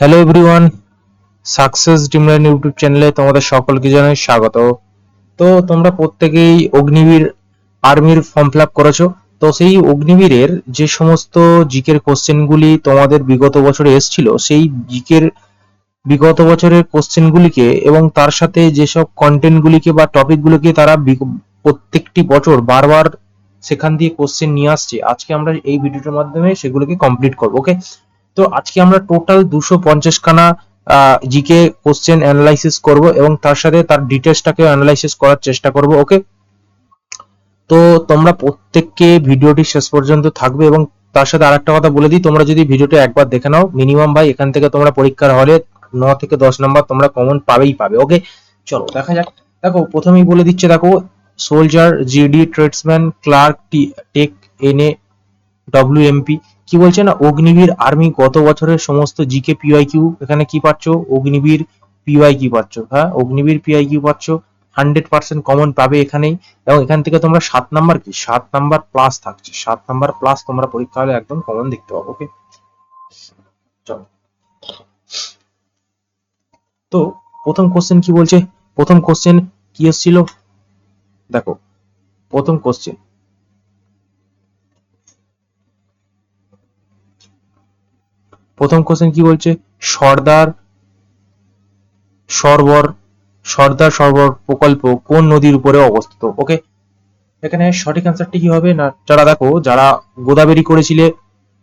Hello everyone, success ড্রিমলাইন YouTube চ্যানেলে তোমাদের সকলকে জানাই স্বাগত। তো তোমরা প্রত্যেকেই অগ্নিবীর আর্মির ফর্ম ফিল আপ করেছো। তো সেই অগ্নিবীরের যে সমস্ত জিকের কোশ্চেনগুলি তোমাদের বিগত বছরে এসেছিল, সেই জিকের বিগত বছরের কোশ্চেনগুলিকে এবং তার সাথে যেসব কন্টেন্টগুলিকে বা টপিকগুলিকে তারা প্রত্যেকটি বছর বারবার সেখান দিয়ে কোশ্চেন নিয়ে আসছে, আজকে আমরা এই ভিডিওটার মাধ্যমে সেগুলোকে কমপ্লিট করবো। ওকে, তো আজকে আমরা টোটাল 250 খানা জিকে কোশ্চেন অ্যানালাইসিস করব এবং তার সাথে তার ডিটেলসটাকে অ্যানালাইসিস করার চেষ্টা করব। ওকে, তো তোমরা প্রত্যেককে ভিডিওটি শেষ পর্যন্ত থাকবে এবং তার সাথে আরেকটা কথা বলে দিই, তোমরা যদি ভিডিওটা একবার দেখে নাও, মিনিমাম ভাই এখান থেকে তোমরা পরীক্ষার হলে 9 থেকে 10 নম্বর তোমরা কমন পাবেই পাবে। ওকে, চলো দেখা যাক। দেখো প্রথমেই বলে দিচ্ছে, দেখো soldier, GD, tradesman, clerk, tech, NA, WMP. কি বলছে না, অগ্নিবীর আর্মি গত বছরের সমস্ত জিকে পিওয়াইকিউ এখানে কি পাচ্ছ, অগ্নিবীর পিওয়াইকিউ পাচ্ছ। হ্যাঁ, অগ্নিবীর পিওয়াইকিউ পাচ্ছ, 100% কমন পাবে এখানেই। এবং এখান থেকে তোমরা 7 নাম্বার কি 7 নাম্বার প্লাস থাকছে, 7 নাম্বার প্লাস তোমরা পরীক্ষা হলে একদম কমন দেখতে পাবো। ওকে, চলো। তো প্রথম কোশ্চেন কি বলছে, প্রথম কোশ্চেন কি এসেছিল দেখো। প্রথম কোশ্চেন, কি বলছে, সর্দার সরোবর সর্দার সরোবর প্রকল্প কোন নদীর উপরে অবস্থিত? ওকে, এখানে সঠিক অ্যান্সারটি কি হবে না, যারা দেখো যারা গোদাবরী করেছিলে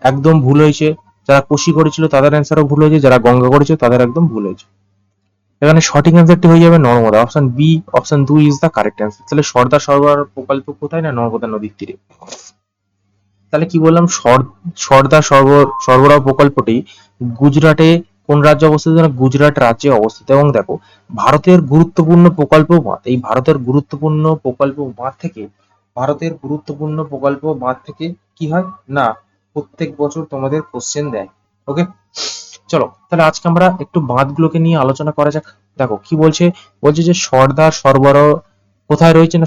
একদম ভুল হয়েছে, যারা কোশি করেছিল তাদের অ্যান্সারও ভুল হয়েছে, যারা গঙ্গা করেছে তাদের একদম ভুল হয়েছে। এখানে সঠিক অ্যান্সারটি হয়ে যাবে Narmada. Option B, option 2 is the correct answer. তাহলে সর্দার সরোবর প্রকল্প কোথায় না, নর্মদা নদীর তীরে। তাহলে কি বললাম, সর্দার সরবরাহ প্রকল্পটি গুজরাটে কোন রাজ্যে অবস্থিত না, গুজরাট রাজ্যে অবস্থিত। এবং দেখো ভারতের গুরুত্বপূর্ণ প্রকল্প বাঁধ, এই ভারতের গুরুত্বপূর্ণ প্রকল্প বাঁধ থেকে কি হয় না, প্রত্যেক বছর তোমাদের কোশ্চেন দেয়। ওকে, চলো তাহলে আজকে আমরা একটু বাঁধগুলোকে নিয়ে আলোচনা করা যাক। দেখো কি বলছে, বলছে যে সর্দার সরবরাহ কোথায় রয়েছে না,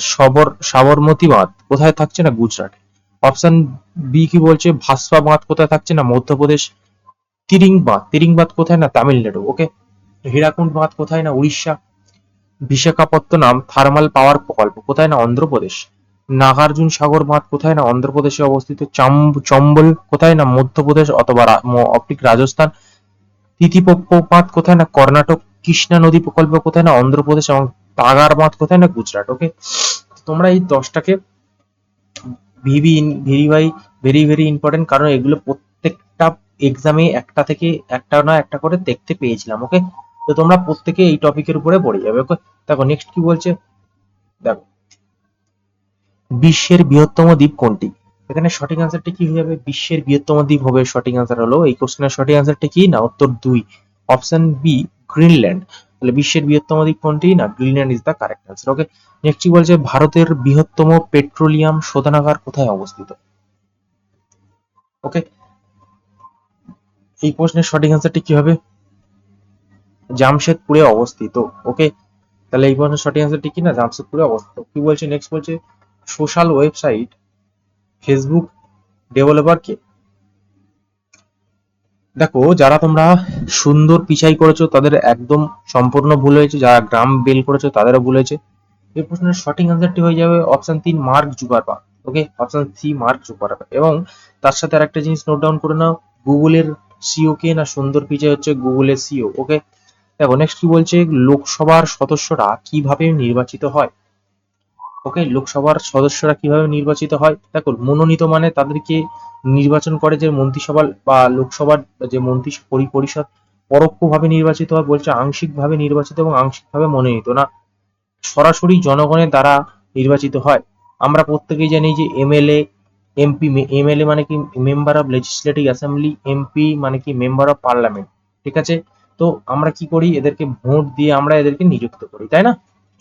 সাবরমতী বাঁধ কোথায় থাকছে না, গুজরাটে। অপশন বি কি বলছে, ভাসপা বাঁধ কোথায় থাকছে না, মধ্যপ্রদেশ। তিরিং বাঁধ কোথায় না, তামিলনাড়ু। ওকে, হীরাকুন্ড বাঁধ কোথায় না, উড়িষ্যা। বিশাখাপত্তনম থার্মাল পাওয়ার প্রকল্প কোথায় না, অন্ধ্রপ্রদেশ। নাগার্জুন সাগর বাঁধ কোথায় না, অন্ধ্রপ্রদেশে অবস্থিত। চম্বল কোথায় না, মধ্যপ্রদেশ অথবা অপটিক রাজস্থান। তিতিপপ্প বাঁধ কোথায় না, কর্ণাটক। কৃষ্ণা নদী প্রকল্প কোথায় না, অন্ধ্রপ্রদেশ। এবং তাগার বাঁধ কোথায় না, গুজরাট। ওকে, তোমরা এই 10টাকে ভেরি ভেরি ইম্পর্টেন্ট, কারণ এগুলো প্রত্যেকটা এক্সামে একটা থেকে একটা না একটা করে দেখতে পেয়েছিলাম। ওকে, তো তোমরা প্রত্যেকে এই টপিকের উপরে পড়ে যাবে। ওকে, দেখো নেক্সট কি বলছে, দেখো বিশ্বের বৃহত্তম দ্বীপ কোনটি? এখানে সঠিক অ্যান্সারটা কি হয়ে যাবে, বিশ্বের বৃহত্তম দ্বীপ হবে সঠিক অ্যান্সার। হলো এই কোশ্চেনের সঠিক অ্যান্সারটা কি না, উত্তর 2, অপশন বি, গ্রিনল্যান্ড। তাহলে বিশ্বের বৃহত্তম দ্বীপ কোনটি না, Greenland is the correct answer. Okay, next কি বলছে, ভারতের বৃহত্তম পেট্রোলিয়াম শোধনাগার কোথায় অবস্থিত? ওকে, এই প্রশ্নের সঠিক অ্যান্সারটি কি হবে, জামশেদপুরে অবস্থিত। ওকে, তাহলে এই প্রশ্নের সঠিক অ্যান্সারটি কি না, জামশেদপুরে অবস্থিত। কি বলছে নেক্সট, বলছে সোশ্যাল ওয়েবসাইট ফেসবুক ডেভেলপার কে? দেখো যারা তোমরা সুন্দর পিছাই করেছো তাদের একদম সম্পূর্ণ ভুল হয়েছে, যারা গ্রাম বেল করেছো তাদেরও ভুল হয়েছে। এই প্রশ্নের সঠিক অ্যান্সারটি হয়ে যাবে অপশন 3, মার্ক জুকারবার্গ। ওকে, অপশন সি, মার্ক জুকারবার্গ। এবং তার সাথে আরেকটা জিনিস নোট ডাউন করে নাও, গুগলের সিও কে না, সুন্দর পিচাই হচ্ছে গুগলের সিও। ওকে, দেখো নেক্সট কি বলছে, লোকসভার সদস্যরা কিভাবে নির্বাচিত হয়? ওকে, লোকসভার সদস্যরা কিভাবে নির্বাচিত হয়, দেখো মনোনীত মানে তাদেরকে নির্বাচন করে যে মন্ত্রিসভা বা লোকসভার যে মন্ত্রী পরিষদ, পরোক্ষভাবে নির্বাচিত হয় বলছে, আংশিকভাবে নির্বাচিত এবং আংশিকভাবে মনোনীত না, সরাসরি জনগণের দ্বারা নির্বাচিত হয়। আমরা প্রত্যেকেই জানি যে এমএলএ, এমপি, এমএলএ মানে কি member of legislative assembly, MP মানে কি মেম্বার অফ পার্লামেন্ট। ঠিক আছে, তো আমরা কি করি, এদেরকে ভোট দিয়ে আমরা এদেরকে নিযুক্ত করি, তাই না?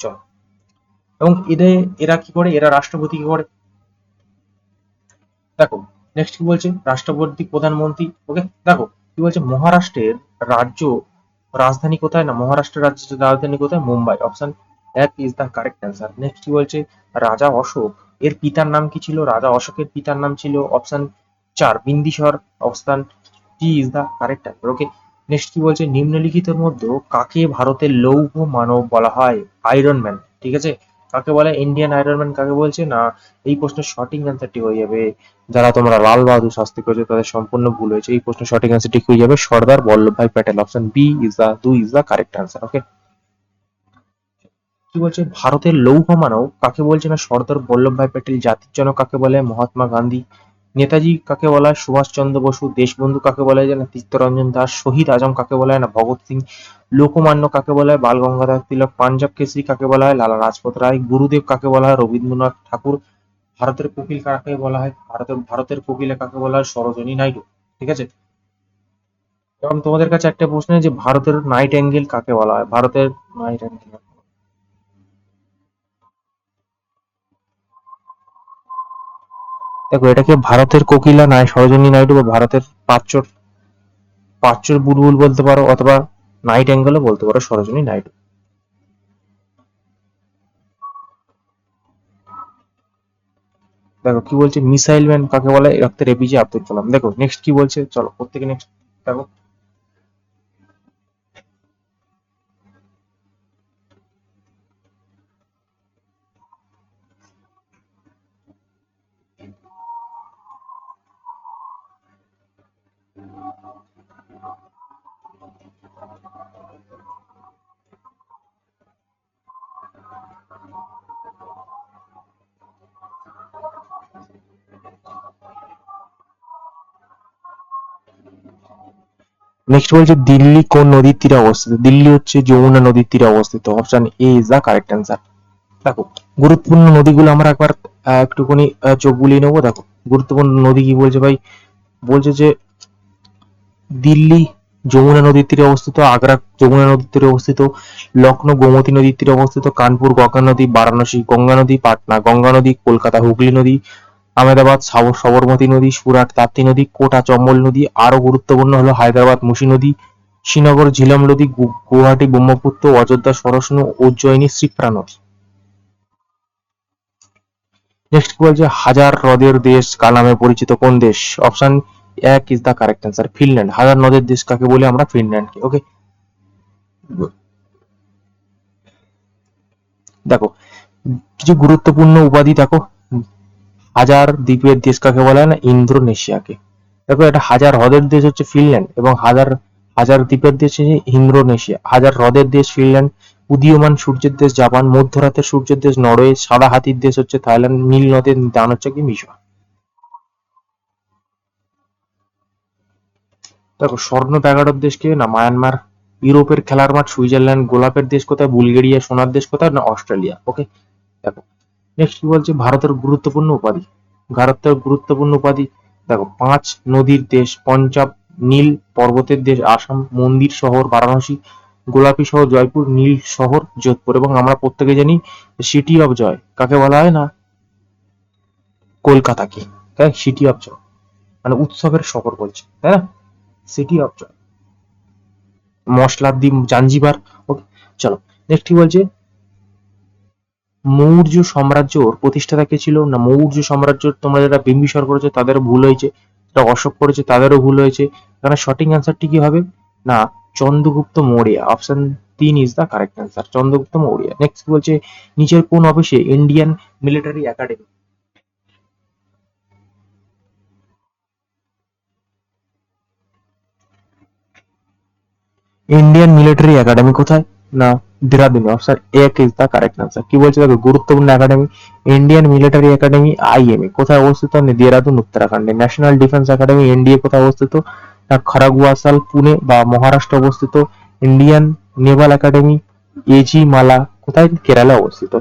চল, এবং এরা কি করে, এরা রাষ্ট্রপতি কি করে। দেখো নেক্সট কি বলছে, রাষ্ট্রপতি প্রধানমন্ত্রী। ওকে, দেখো কি বলছে, মহারাষ্ট্রের রাজ্য রাজধানী কোথায় না, মহারাষ্ট্রের রাজ্যের রাজধানী কোথায়, Mumbai. Option 1 is the correct answer. Next কি বলছে, রাজা অশোক এর পিতার নাম কি ছিল, রাজা অশোকের পিতার নাম ছিল option 4 Bindusara. Option D is the correct answer. Okay, next কি বলছে, নিম্নলিখিতের মধ্যে কাকে ভারতের লৌহ মানব বলা হয়? আয়রন ম্যান, ঠিক আছে। কাকে বলে ইন্ডিয়ান আয়রন ম্যান, কাকে বলছে না? এই প্রশ্নের সঠিক অ্যান্সারটি হয়ে যাবে, যারা তোমরা লাল বাহাদুর শাস্ত্রী করেছো তাদের সম্পূর্ণ ভুল হয়েছে। এই প্রশ্নের সঠিক অ্যান্সারটি হয়ে যাবে Sardar Vallabhbhai Patel. Option B is the correct answer. Okay. কি বলছে, ভারতের লৌহ মানব কাকে বলছে না? সর্দার বল্লভভাই প্যাটেল। জাতির জনক কাকে বলে? মহাত্মা গান্ধী। নেতাজি কাকে বলা হয়? সুভাষচন্দ্র বসু। দেশবন্ধু কাকে বলা হয়? না চিত্তরঞ্জন দাস। শহীদ আজম কাকে বলা হয়? না ভগৎ সিং। লোকমান্য কাকে বলা হয়? বাল গঙ্গাধর তিলক। পাঞ্জাব কেসরি কাকে বলা হয়? লালা লাজপত রায়। গুরুদেব কাকে বলা হয়? রবীন্দ্রনাথ ঠাকুর। ভারতের কোকিল কাকে বলা হয়? ভারতের কোকিলা কাকে বলা হয়? সরোজিনী নাইডু। ঠিক আছে। এবং তোমাদের কাছে একটা প্রশ্ন, যে ভারতের নাইট অ্যাঙ্গেল কাকে বলা হয়? ভারতের নাইট অ্যাঙ্গেল, দেখো এটাকে ভারতের কোকিলা নয় সরোজিনী নাইডু বা ভারতের পাঁচচর পাঁচচর বুলবুল বলতে পারো, অথবা নাইট অ্যাঙ্গেলও বলতে পারো সরোজিনী নাইডু। দেখো কি বলছে, মিসাইল ম্যান কাকে বলে? Doctor APJ Abdul Kalam. দেখো নেক্সট কি বলছে, চলো প্রত্যেকে নেক্সট দেখো। নেক্সট বলছে, দিল্লি কোন নদীর তীরে অবস্থিত? দিল্লি হচ্ছে যমুনা নদীর তীরে অবস্থিত। Option A is the correct answer. দেখো গুরুত্বপূর্ণ নদীগুলো আমরা একবার একটুখানি চোখ বুলিয়ে নেবো। দেখো গুরুত্বপূর্ণ নদী কি বলছে ভাই, বলছে যে দিল্লি যমুনা নদীর তীরে অবস্থিত, আগ্রা যমুনা নদীর তীরে অবস্থিত, লখনৌ গোমতী নদীর তীরে অবস্থিত, কানপুর গঙ্গা নদী, বারাণসী গঙ্গা নদী, পাটনা গঙ্গা নদী, কলকাতা হুগলি নদী, আহমেদাবাদ সবরমতী নদী, সুরাট তাপ্তি নদী, কোটা চম্বল নদী। আরো গুরুত্বপূর্ণ হলো হায়দ্রাবাদ মুসি নদী, শ্রীনগর ঝিলাম নদী, গুয়াহাটি ব্রহ্মপুত্র, অযোধ্যা সরস নদী, উজ্জয়িনী শিপ্রা নদী। নেক্সট বলছে, হাজার হ্রদের দেশ কার নামে পরিচিত? কোন দেশ? অপশন এক is the correct answer, Finland. হাজার নদের দেশ কাকে বলে আমরা? ফিনল্যান্ডকে। ওকে। দেখো কিছু গুরুত্বপূর্ণ উপাধি দেখো, হাজার দ্বীপের দেশ কাকে বলা হয়? না ইন্দোনেশিয়াকে। দেখো এটা হাজার হ্রদের দেশ হচ্ছে ফিনল্যান্ড, এবং হাজার হাজার দ্বীপের দেশ হচ্ছে ইন্দোনেশিয়া। হাজার হ্রদের দেশ ফিনল্যান্ড, উদীয়মান সূর্যের দেশ জাপান, মধ্যরাতের সূর্যের দেশ নরওয়ে, সাদা হাতির দেশ হচ্ছে থাইল্যান্ড, নীল নদের দান হচ্ছে কি মিশর। দেখো স্বর্ণ প্যাগোডার দেশ কে? না মায়ানমার। ইউরোপের খেলার মাঠ সুইজারল্যান্ড, গোলাপের দেশ কোথায়? বুলগেরিয়া, সোনার দেশ কোথায়? না অস্ট্রেলিয়া। ওকে। দেখো নেক্সট কি বলছে, ভারতের গুরুত্বপূর্ণ উপাধি। ভারতের গুরুত্বপূর্ণ উপাধি দেখো, পাঁচ নদীর দেশ পঞ্জাব, নীল পর্বতের দেশ আসাম, মন্দির শহর বারাণসী, গোলাপি শহর জয়পুর, নীল শহর যোধপুর। এবং আমরা প্রত্যেকে জানি সিটি অফ জয় কাকে বলা হয়? না কলকাতাকে। সিটি অফ জয় মানে উৎসবের শহর বলছে, তাই না? City of joy. মশলার দ্বীপ জাঞ্জিবার। ওকে। চলো নেক্সট কি বলছে, মৌর্য সাম্রাজ্যর প্রতিষ্ঠাতা কে ছিল? না মৌর্য সাম্রাজ্য তোমরা যারা বিম্বিসার করেছো তাদেরও ভুল হয়েছে, যারা অশোক করেছে তাদেরও ভুল হয়েছে। এখানে সঠিক অ্যান্সারটি কি হবে? না চন্দ্রগুপ্ত মৌর্য। অপশন তিন is the correct answer, Chandragupta Maurya. Next বলছে, নিচের কোন অফিসে Indian Military Academy? Indian Military Academy কোথায়? না দেরাদুনে। অপশন এক ইজ দা কারেক্ট আনসার। কি বলছে দেখো, গুরুত্বপূর্ণ academy Indian Military Academy IMA কোথায় অবস্থিত? না দেরাদুন উত্তরাখণ্ডে। ন্যাশনাল ডিফেন্স একাডেমি এনডিএ কোথায় অবস্থিত? না খড়গপুর পুনে বা মহারাষ্ট্র অবস্থিত। Indian Naval Academy Ezhimala কোথায়? কেরালা অবস্থিত।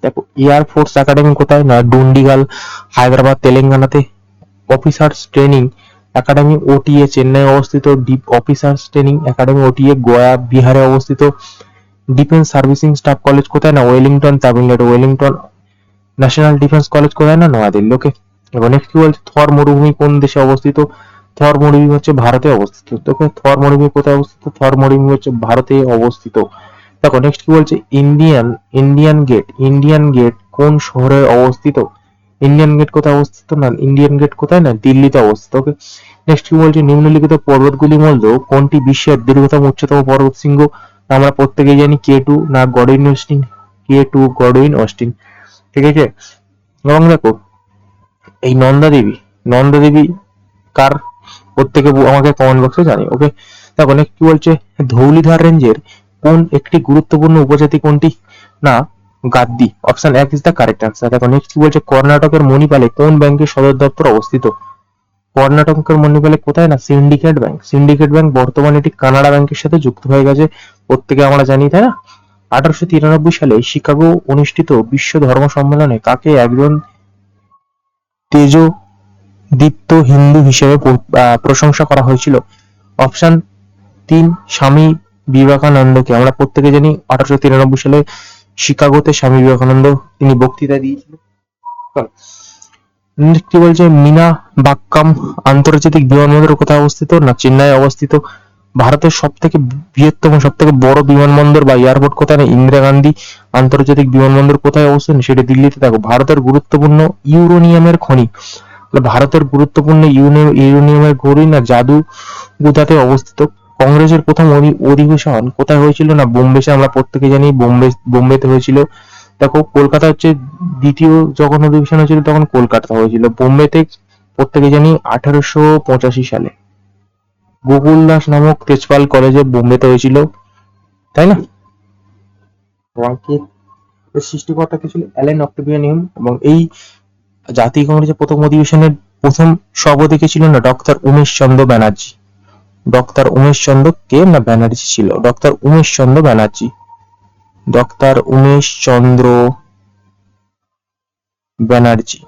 দেখো এয়ার ফোর্স একাডেমি কোথায়? না ডুন্ডিগাল হায়দ্রাবাদ তেলেঙ্গানাতে। Officers Training Academy OTA Chennai অবস্থিত। ডিপ Officers Training Academy OTA Goa বিহারে অবস্থিত। ডিফেন্স সার্ভিসিং স্টাফ কলেজ কোথায়? না Wellington Tamil Nadu. Wellington National Defence College কোথায়? না নয়াদিল্লি। ওকে। এবার নেক্সট কি বলছে, থর মরুভূমি কোন দেশে অবস্থিত? থর মরুভূমি হচ্ছে ভারতে অবস্থিত। দেখো থর মরুভূমি কোথায় অবস্থিত? থর মরুভূমি হচ্ছে ভারতে অবস্থিত। দেখো নেক্সট কি বলছে, ইন্ডিয়ান গেট কোন শহরে অবস্থিত? ইন্ডিয়ান গেট কোথায় অবস্থিত? না ইন্ডিয়ান গেট কোথায়? না দিল্লিতে অবস্থিত। ওকে, নেক্সট কি বলছে, নিম্নলিখিত পর্বতগুলির মধ্যে কোনটি বিশ্বের দীর্ঘতম উচ্চতম পর্বত শৃঙ্গ? আমরা প্রত্যেকেই জানি K2, না Godwin Austen, K2 Godwin Austen, ঠিক আছে। এবং দেখো এই নন্দা দেবী কার? প্রত্যেকে আমাকে কমেন্ট বক্সে জানিও। ওকে, দেখো নেক্সট কি বলছে, ধৌলিধার রেঞ্জের কোন একটি গুরুত্বপূর্ণ উপজাতি কোনটি? না Gaddi, option 1 is the correct answer. দেখো নেক্সট কি বলছে, কর্ণাটকের মণিপালে কোন ব্যাংকের সদর দপ্তর অবস্থিত? কর্ণাটকের মণিপালে কোথায়? না সিন্ডিকেট ব্যাংক বর্তমানে এটি কানাড়া ব্যাংকের সাথে যুক্ত হয়ে গেছে, প্রত্যেকে আমরা জানি, তাই না। 1893 সালে শিকাগো অনুষ্ঠিত বিশ্ব ধর্ম সম্মেলনে কাকে একজন তেজোদীপ্ত হিন্দু হিসেবে প্রশংসা করা হয়েছিল? অপশন 3 স্বামী বিবেকানন্দকে। আমরা প্রত্যেকে জানি 1893 সালে শিকাগোতে স্বামী বিবেকানন্দ তিনি বক্তৃতা দিয়েছিলেন। কি বলছে, মিনাবাক্কাম আন্তর্জাতিক বিমানবন্দর কোথায় অবস্থিত? না চেন্নাই অবস্থিত। ভারতের সব থেকে বৃহত্তম, সব থেকে বড় বিমানবন্দর বা এয়ারপোর্ট কোথায়? না ইন্দিরা গান্ধী আন্তর্জাতিক বিমানবন্দর কোথায় অবস্থিত? সেটা দিল্লিতে। দেখো ভারতের গুরুত্বপূর্ণ ইউরেনিয়ামের খনি, ভারতের গুরুত্বপূর্ণ ইউরেনিয়ামের খনি না জাদুগুদাতে অবস্থিত। কংগ্রেসের প্রথম অধিবেশন কোথায় হয়েছিল? না বোম্বেতে। আমরা প্রত্যেকে জানি বোম্বেতে হয়েছিল। দেখো কলকাতা হচ্ছে দ্বিতীয় যখন অধিবেশন হয়েছিল তখন কলকাতা হয়েছিল। বোম্বেতে প্রত্যেকে জানি 1885 সালে গোকুল দাস নামক তেজপাল কলেজে বোম্বেতে হয়েছিল, তাই না। এর সৃষ্টিকর্তা কে ছিল? Allan Octavian Hume. এবং এই জাতীয় কংগ্রেসের প্রথম অধিবেশনের প্রথম সভাপতি কে ছিল? না ডক্টর উমেশ চন্দ্র ব্যানার্জি। ডক্টর উমেশ চন্দ্র কে? না ব্যানার্জি ছিল, ডক্টর উমেশ চন্দ্র ব্যানার্জি, ডক্টর উমেশ চন্দ্র ব্যানার্জি।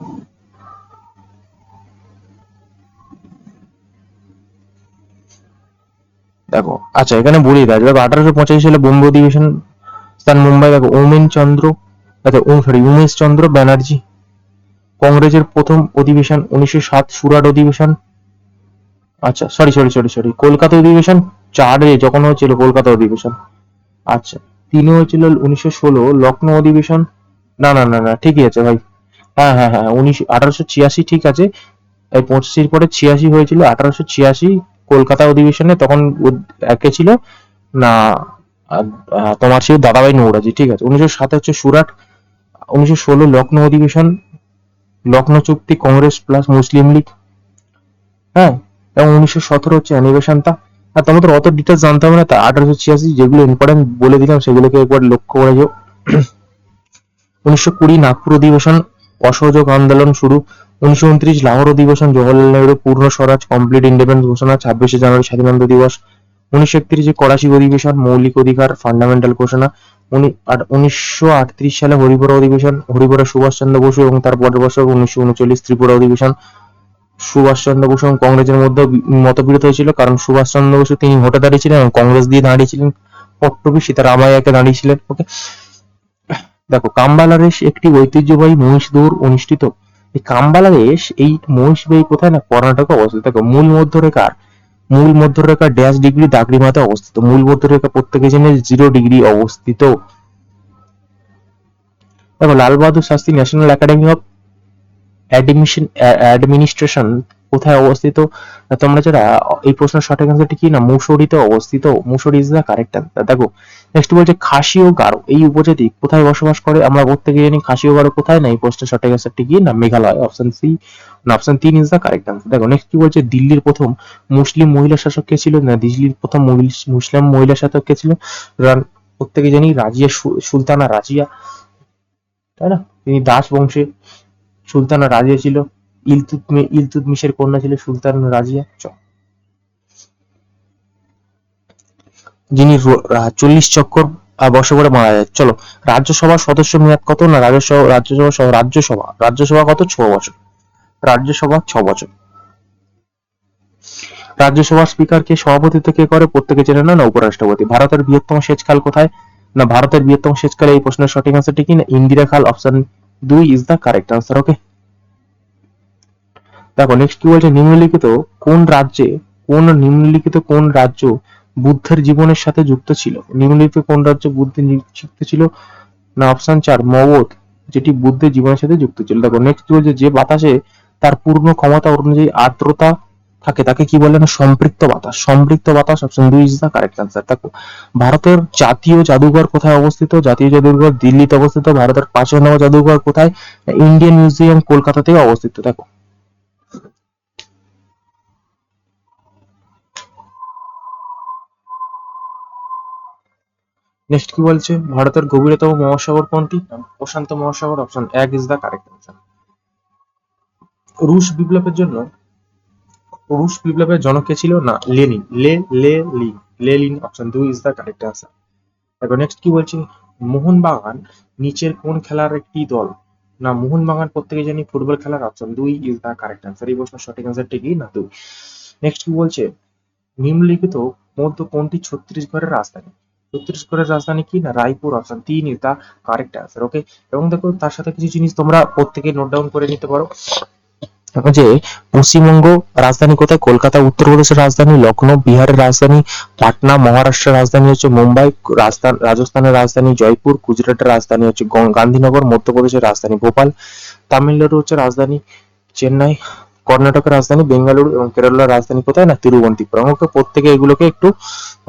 দেখো আচ্ছা এখানে বলিয়ে দেয়, দেখো 1885 সালে বোম্বে অধিবেশন স্থান মুম্বাই। দেখো উমেশ চন্দ্র ব্যানার্জি। কংগ্রেসের প্রথম অধিবেশন 1907 সুরাট অধিবেশন। আচ্ছা সরি কলকাতা অধিবেশন 4 যখন হয়েছিল কলকাতা অধিবেশন। আচ্ছা 3 হয়েছিল 1916 লখনৌ অধিবেশন। না ঠিকই আছে ভাই। হ্যাঁ 1886 ঠিক আছে। এই 85 পরে 86 হয়েছিল, 1886 কলকাতা অধিবেশনে। তখন একে ছিল না তোমার ছিল দাদাভাই নৌরাজি, ঠিক আছে। 1907 হচ্ছে সুরাট, 1916 লখনৌ অধিবেশন, লখনৌ চুক্তি, কংগ্রেস প্লাস মুসলিম লীগ, হ্যাঁ। এবং 1917 হচ্ছে অ্যানিবেশনটা। আর তোমাদের অত ডিটেলস জানতে হবে না, তা 1886 যেগুলো ইম্পর্টেন্ট বলে দিলাম সেগুলোকে একবার লক্ষ্য করে যাও। 1920 নাগপুর অধিবেশন, অসহযোগ আন্দোলন শুরু। 1929 লাহোর অধিবেশন, জওহরলাল নেহরু পূর্ণ স্বরাজ কমপ্লিট ইন্ডিপেন্ডেন্স ঘোষণা। 26শে জানুয়ারি স্বাধীনতা দিবস। 1931 করাচি অধিবেশন, মৌলিক অধিকার ফান্ডামেন্টাল ঘোষণা। 1938 সালে হরিপুরা অধিবেশন, হরিপুরা সুভাষচন্দ্র বসু এবং তার পরের বছর 1939 ত্রিপুরা অধিবেশন। সুভাষচন্দ্র বসু এবং কংগ্রেসের মধ্যে মতবিরোধ হয়েছিল, কারণ সুভাষচন্দ্র বসু তিনি ভোটে দাঁড়িয়েছিলেন এবং কংগ্রেস দিয়ে দাঁড়িয়েছিলেন পট্টবী সীতারামাইয়াকে দাঁড়িয়েছিলেন। ওকে, দেখো রেস একটি ঐতিহ্যবাহী মহিষ দৌড় অনুষ্ঠিত। এই রেস, এই মহিষবাহী কোথায়? না কর্ণাটকে অবস্থিত। দেখো মূল মধ্যরেখার ড্যাশ ডিগ্রি দাগরিমাতে অবস্থিত। মূল মধ্যরেখা প্রত্যেকে জেনে 0 ডিগ্রি অবস্থিত। দেখো Lal Bahadur Shastri National Academy of Administration কোথায় অবস্থিত? তোমরা যারা এই প্রশ্নের সঠিক অ্যান্সারটি কি? না মুসৌরিতে অবস্থিত। Mussoorie is the correct answer. দেখো নেক্সট বলছে খাসি ও গারো এই উপজাতি কোথায় বসবাস করে? আমরা প্রত্যেকে জানি খাসি ও গারো কোথায়। না এই প্রশ্নের সঠিক অ্যান্সারটি কি? না মেঘালয়, অপশন সি, না option 3 is the correct answer. দেখো নেক্সট কি বলছে, দিল্লির প্রথম মুসলিম মহিলা শাসক কে ছিল? না দিল্লির প্রথম মুসলিম মহিলা শাসক কে ছিল? প্রত্যেকে জানি রাজিয়া, সুলতানা রাজিয়া, তাই না। তিনি দাস বংশে সুলতানা রাজিয়া ছিল। ইলতুৎমিশের কন্যা ছিল সুলতান রাজিয়া, যিনি 40 চক্কর বছর মারা যায়। চলো রাজ্যসভার সদস্য মেয়াদ কত? না রাজ্যসভা কত? 6 বছর। রাজ্যসভা 6 বছর। রাজ্যসভার স্পিকার কে সভাপতিত্ব কে করে? প্রত্যেকে চেনে না উপরাষ্ট্রপতি। ভারতের বৃহত্তম সেচ খাল কোথায়? না ভারতের বৃহত্তম সেচ খাল, এই প্রশ্নের সঠিক অ্যান্সারটি কি? না ইন্দিরা খাল, option 2 is the correct answer. Okay, দেখো নেক্সট কি বলছে, নিম্নলিখিত কোন রাজ্য বুদ্ধের জীবনের সাথে যুক্ত ছিল? নিম্নলিখিত কোন রাজ্য বুদ্ধের যুক্ত ছিল? না অপশন 4 মগধ, যেটি বুদ্ধের জীবনের সাথে যুক্ত ছিল। দেখো নেক্সট বলছে যে বাতাসে তার পূর্ণ ক্ষমতা অনুযায়ী আর্দ্রতা থাকে তাকে কি বলে না সম্পৃক্ত বাতাস। সম্পৃক্ত বাতাস option 2 is the correct answer. দেখো ভারতের জাতীয় জাদুঘর কোথায় অবস্থিত? জাতীয় জাদুঘর দিল্লিতে অবস্থিত। ভারতের ৫ নম্বর জাদুঘর কোথায়? ইন্ডিয়ান মিউজিয়াম কলকাতাতে অবস্থিত। দেখো নেক্সট কি বলছে ভারতের গভীরতম মহাসাগর কোনটি? প্রশান্ত মহাসাগর। Option 1 is the correct answer. রুশ বিপ্লবের জন্য রুশ বিপ্লবের জনক কে ছিল? না Lenin. Lenin. Option 2 is the correct answer. দেখো নেক্সট কি বলছি মোহনবাগান নিচের কোন খেলার একটি দল? না মোহনবাগান প্রত্যেকে জানি ফুটবল খেলার। Option 2 is the correct answer. এই প্রশ্ন সঠিক আনসারটি কি? না 2। নেক্সট কি বলছে নিম্নলিখিত মধ্য কোনটি ছত্তিশগড়ের রাজধানী? ছত্তিশগড়ের রাজধানী কি? না Raipur. Option 3 is the correct answer. Okay, এবং দেখো তার সাথে কিছু জিনিস তোমরা প্রত্যেকে নোট ডাউন করে নিতে পারো। দেখো যে পশ্চিমবঙ্গ রাজধানী কোথায়? কলকাতা। উত্তরপ্রদেশের রাজধানী লখনৌ। বিহারের রাজধানী পাটনা। মহারাষ্ট্রের রাজধানী হচ্ছে মুম্বাই। রাজস্থানের রাজধানী জয়পুর। গুজরাটের রাজধানী হচ্ছে গান্ধীনগর। মধ্যপ্রদেশের রাজধানী ভোপাল। তামিলনাড়ু হচ্ছে রাজধানী চেন্নাই। কর্ণাটকের রাজধানী বেঙ্গালুরু এবং কেরালার রাজধানী কোথায়? না তিরুবনন্তপুরম। ওকে, প্রত্যেকে এগুলোকে একটু